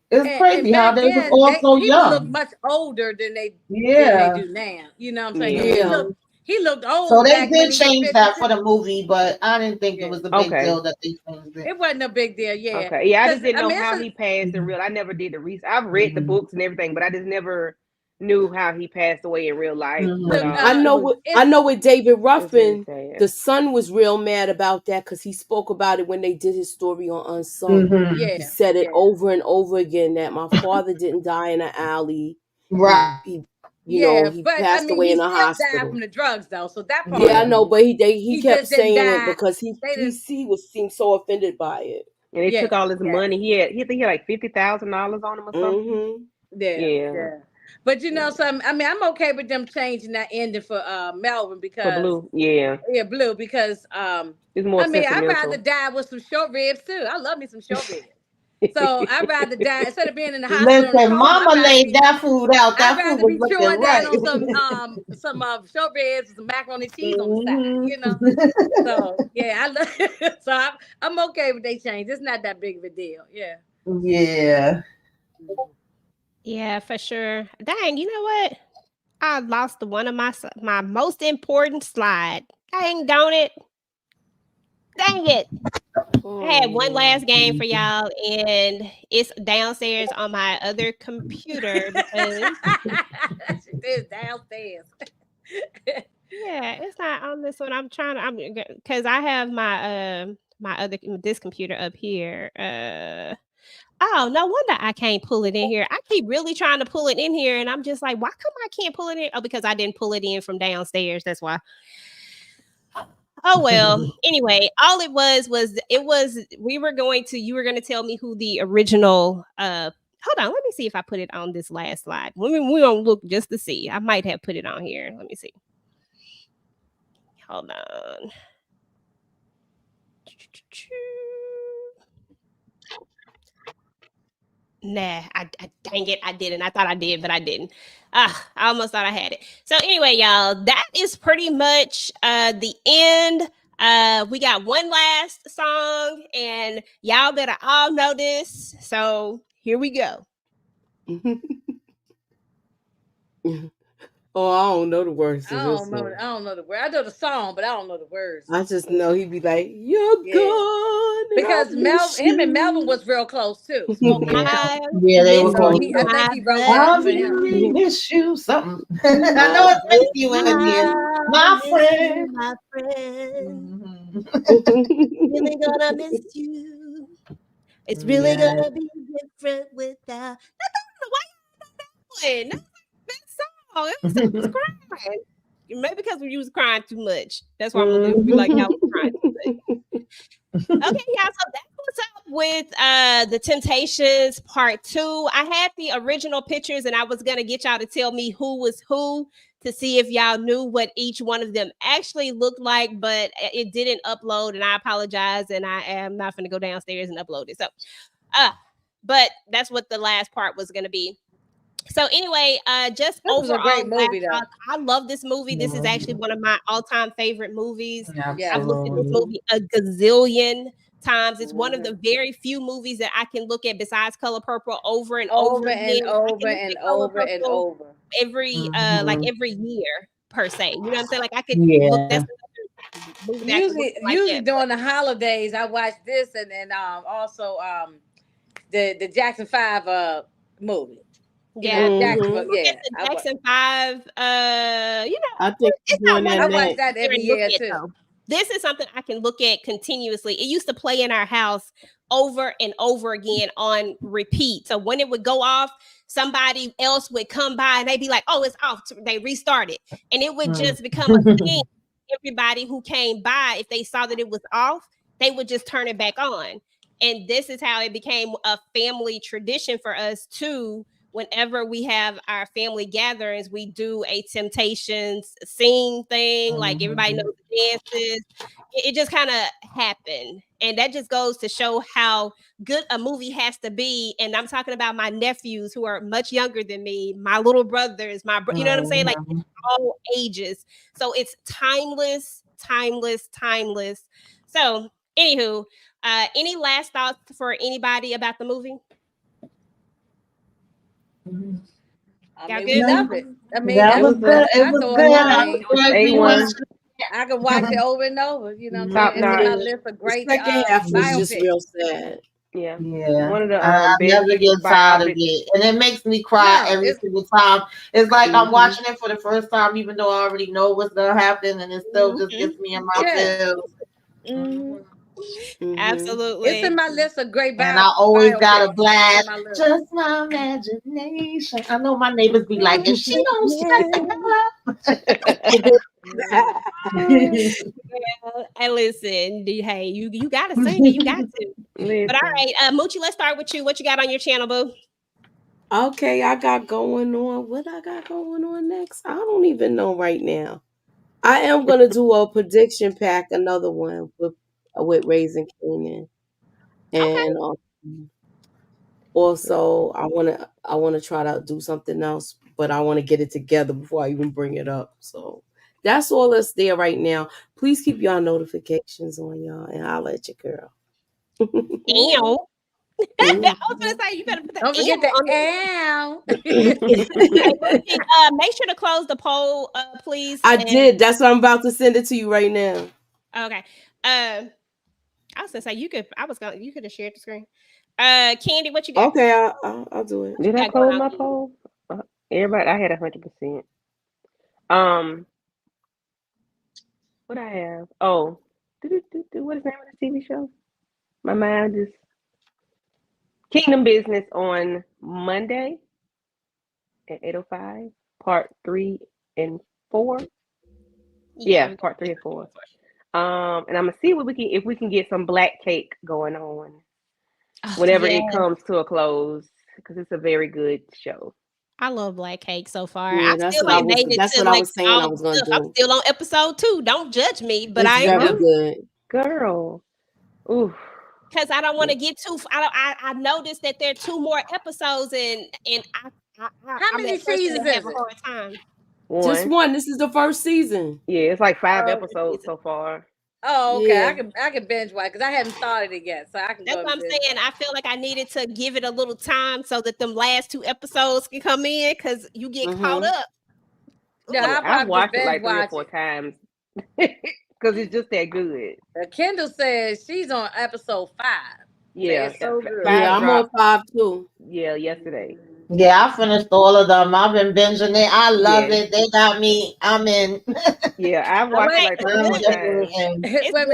it's And crazy how back they was then, all so people looked young. much older than they Yeah. do now. You know what I'm saying? Yeah. 'Cause Yeah. he looked So old they back when did he was change that for 52. the movie, but I didn't think it Yeah. was a big Okay. deal that they changed it. It wasn't a big deal, yeah. Okay. Yeah, I just 'Cause, didn't I know mean, how he passed in real. I never did the research. I've read the books and everything, but I just never knew how he passed away in real life. look, I It know was with David it's very Ruffin, sad. the son was real mad about that because he spoke about it when they did his story on Unsung. yeah, He said it yeah. over and over again that my father didn't die in an alley. Right. He Yeah, he but I passed mean, away he in a still died hospital. from the drugs, though. So that part, Yeah, I know, but he he kept just didn't saying it die. because They he didn't. seemed so offended by it. And they Yeah, took all his yeah, money. He think he had like $50,000 on him or something. Mm-hmm. yeah, Yeah. yeah. But so I mean, I'm okay with them changing that ending for Melvin For because Blue. Yeah. Blue because It's more I mean, I'd sentimental. rather die with some short ribs too. I love me some short ribs. So I'd rather die instead of being in the hospital in a Listen, coma. Mama laid that food out. I'd That food rather was be looking chewing down right. on some short ribs with some macaroni and cheese on the side, Mhm. you know. So yeah, I love. So I'm okay with they change. It's not that big of a deal. Yeah. Yeah. Yeah, for sure. Dang, you know what? I lost one of my most important slide. Dang, don't it? Dang it. I had one last game for y'all, and it's downstairs on my other computer because She did downstairs. yeah, it's not on this one. I'm because I have my other this computer up here. Oh, no wonder I can't pull it in here. I keep really trying to pull it in here, and I'm just like, why come I can't pull it in? Oh, because I didn't pull it in from downstairs. That's why. Oh well. Anyway, all it was you were going to tell me who the original hold on, let me see if I put it on this last slide. We're gonna look just to see. I might have put it on here. Let me see. Hold on. Nah, dang it, I didn't. I thought I did, but I didn't. I almost thought I had it. So anyway, y'all, that is pretty much the end. We got one last song, and y'all better all know this. So here we go. Oh, I don't know the words to I this don't know. one. I don't know the word. I know the song, but I don't know the words. I just know he'd be like, "You're Yeah. gone," and Because I miss him and Melvin you. was real close too. Smoking Yeah. Melvin. Yeah, they were Miss So close. you, I my think he wrote that I'll for buddy. him. really miss you. Something. I know Oh, it's miss you in here. I'll My miss you, friend. my friend. Mhm. Really gonna miss you. It's really Yeah. gonna be different without. I don't know why you know that one. That's a good song. It was, I was crying. Maybe because you was crying too much. That's why I'm gonna be like, y'all was crying too much. Okay, y'all. So that's what's up with the Temptations Part 2. I had the original pictures, and I was gonna get y'all to tell me who was who to see if y'all knew what each one of them actually looked like, but it didn't upload, and I apologize. And I am not gonna go downstairs and upload it. So, but that's what the last part was gonna be. So anyway, just This was a great overall, movie, though. I love this movie. This is actually one of my all-time favorite movies. Yeah. I've looked at this Absolutely. movie a gazillion times. It's one of the very few movies that I can look at besides Color Purple over and over Over again. and I over can look and at Color over and Purple over. every like every year per se. You know what I'm saying? Like I could look. Yeah. That's another movie that I could look Usually, at like that. during the holidays, I watch this and then also the Jackson 5 movie. Yeah, Jackson, Mhm. look at the Jackson 5. You know, I think it's you're not doing one that I I watch can next. that sit there every and look year at too. though. This is something I can look at continuously. It used to play in our house over and over again on repeat. So when it would go off, somebody else would come by and they'd be like, "Oh, it's off." They restart it, and it would just become a thing. Everybody who came by, if they saw that it was off, they would just turn it back on. And this is how it became a family tradition for us to whenever we have our family gatherings, we do a Temptations sing thing. Like everybody knows the dances. It just kind of happened. And that just goes to show how good a movie has to be. And I'm talking about my nephews who are much younger than me, my little brothers, you know what I'm saying? Like all ages. So it's timeless, timeless, timeless. So, anywho, any last thoughts for anybody about the movie? I mean, we love it. I mean, that was good. It was good. I could watch it over and over. You know what I'm saying? It's my list of great The second half was just biopics. real sad. Yeah. One of the I never get tired of it, and it makes me cry every single time. It's like I'm watching it for the first time, even though I already know what's gonna happen, and it still just gets me in my feels. Absolutely, it's in my list of great biopics. And I always got a blast. Just my imagination. I know my neighbors be like, if she don't shut and listen, hey, you gotta sing it, you got to. But all right, Moochie, let's start with you. What you got on your channel, boo? Okay, I got going on. What I got going on next? I don't even know right now. I am gonna do a prediction pack, another one with Raising Kanan, and also I wanna try to do something else, but I want to get it together before I even bring it up. So that's all that's there right now. Please keep y'all notifications on y'all, and I'll let you girl. Damn. I was gonna say you better put that. Don't forget make sure to close the poll, please. I did. That's why I'm about to send it to you right now. Okay. I was gonna say you could have shared the screen. Candy, what you got? Okay, I'll do it. Did I close my poll? Everybody, I had 100%. What I have? Oh, what is the name of the TV show? My mind is Kingdom Business on Monday at 8:05. Part 3 and 4. Yeah, part 3 and 4. And I'm gonna see what if we can get some black cake going on whenever it comes to a close, because it's a very good show. I love Black Cake so far. Yeah, I still ain't made it to I was saying I was gonna do. I'm still on episode 2. Don't judge me, but it's very good, girl. Ooh. Because I don't want to get too. I noticed that there are 2 more episodes, and how many seasons is it? Time. Just one. This is the first season. Yeah, it's like 5 episodes so far. Oh, okay. Yeah. I can binge watch because I haven't started it yet, so I can. That's what I'm saying. I feel like I needed to give it a little time so that them last 2 episodes can come in, because you get caught up. Yeah, I've watched it like 3 or 4 times because it's just that good. Kendall says she's on episode 5. Yeah, so good. Yeah, I'm on 5 too. Yeah, yesterday. Yeah, I finished all of them. I've been binging it. I love it. They got me. I'm in. Yeah, I watched it like 3 or 4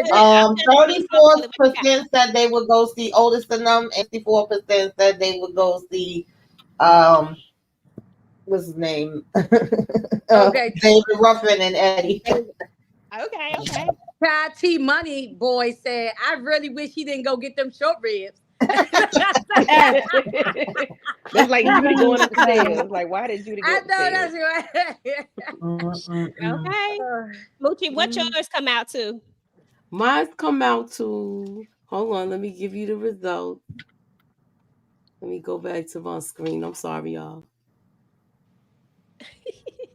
times. 34% said they would go see Otis and them, and 64% said they would go see what's his name? Davidruffin and Eddie. Okay. T Money Boy said, I really wish he didn't go get them short ribs. That's like Judy going upstairs. Like, why did Judy go upstairs? That's right. Okay. Moochie, what yours come out to? Mine's come out to, hold on, let me give you the result. Let me go back to my screen. I'm sorry, y'all.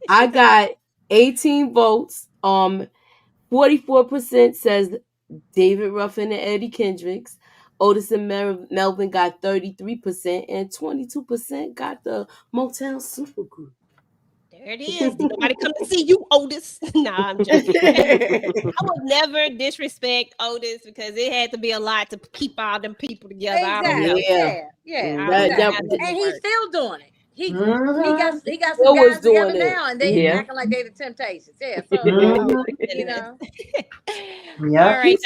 I got 18 votes. 44% says Davidruffin and Eddiekindricks. Otis and Melvin got 33%, and 22% got the Motown Supergroup. There it is. Nobody come to see you, Otis. Nah, I'm joking. I would never disrespect Otis because it had to be a lot to keep all them people together. Exactly. Yeah. And he's still doing it. He got some guys together now, and they acting like they the Temptations. Yeah, so you know. Yeah. He's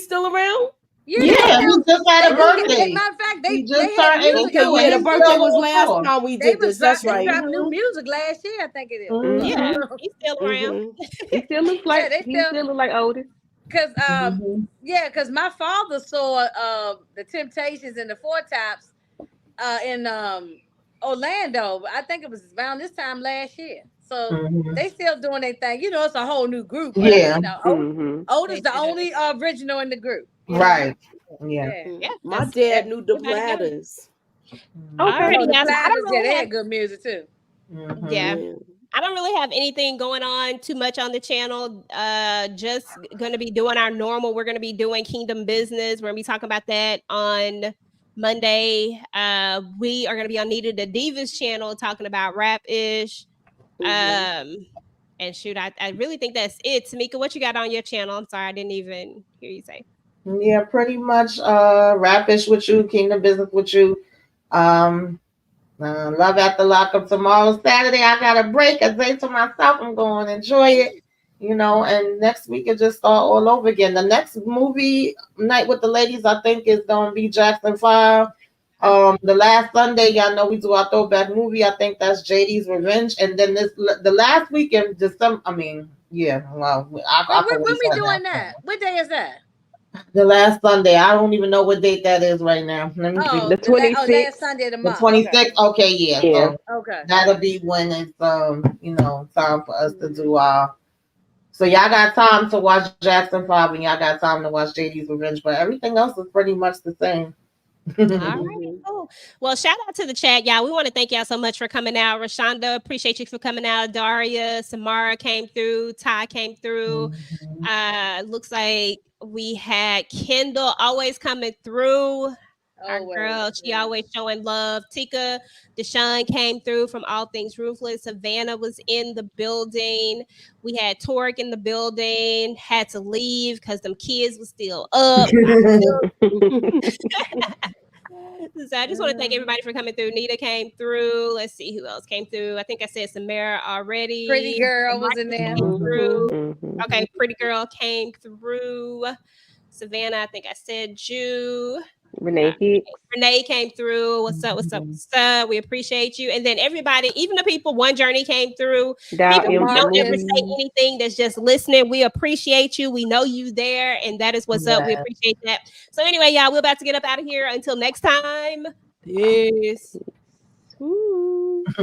still around? Yeah, he just had a birthday. Matter of fact, they just had music. Yeah, the birthday was last time we did this. That's right. They dropped new music last year, I think it is. Yeah, he's still around. He still looks like he still look like Otis. Because because my father saw the Temptations and the Four Tops in Orlando. I think it was around this time last year. So Mhm. they still doing their thing. You know, it's a whole new group. But, Yeah. you know, Mhm. Otis the only original in the group. You know? Right. Yeah. Yeah. Yeah, My that's dad knew the everybody go. Platters. Okay. Oh, Alrighty, the guys. I Platters, don't yeah, really they have, had good music too. yeah, Yeah. I don't really have anything going on too much on the channel. Just gonna be doing our normal. We're gonna be doing Kingdom Business. We're gonna be talking about that on Monday. We are gonna be on Needed the Divas channel talking about rap ish. Mhm. And shoot, I really think that's it. Tamika, what you got on your channel? I'm sorry, I didn't even hear you say. Yeah, pretty much rapish with you, Kingdom Business with you. Love at the lockup tomorrow. Saturday, I got a break. I say to myself, I'm going to enjoy it, and next week it just start all over again. The next movie night with the ladies, I think, is going to be Jackson 5. The last Sunday, y'all know we do our throwback movie. I think that's JD's Revenge. And then the last weekend, December, well, I When already we said doing that. that? What day is that? The last Sunday. I don't even know what date that is right now. Let me see. Oh, The the last 26th. Sunday of the The month. 26th. Okay, yeah. Yeah. So Okay. that'll be when it's time for us to do our. So y'all got time to watch Jackson 5 and y'all got time to watch JD's Revenge, but everything else is pretty much the same. All right, Mhm. cool. Well, shout out to the chat, y'all. We want to thank y'all so much for coming out. Rashonda, appreciate you for coming out. Daria, Samara came through. Ty came through. Looks like we had Kendall always coming through. Our Always. girl, she Yeah. always showing love. Tika Deshaun came through from All Things Ruthless. Savannah was in the building. We had Torque in the building. Had to leave because them kids was still up. So I just want to thank everybody for coming through. Nita came through. Let's see who else came through. I think I said Samara already. Pretty girl was in Marcus there. came through. Mhm. Okay, pretty girl came through. Savannah, I think I said Jew. Renee Hicks. Renee came through. What's up? What's up? What's up? We appreciate you. And then everybody, even the people, One Journey came through. Dow People who M for don't ever Marcus. say movie. anything that's just listening, we appreciate you. We know you there, and that is what's up. We Yeah. appreciate that. So anyway, y'all, we're about to get up out of here. Until next time. Peace. Woo.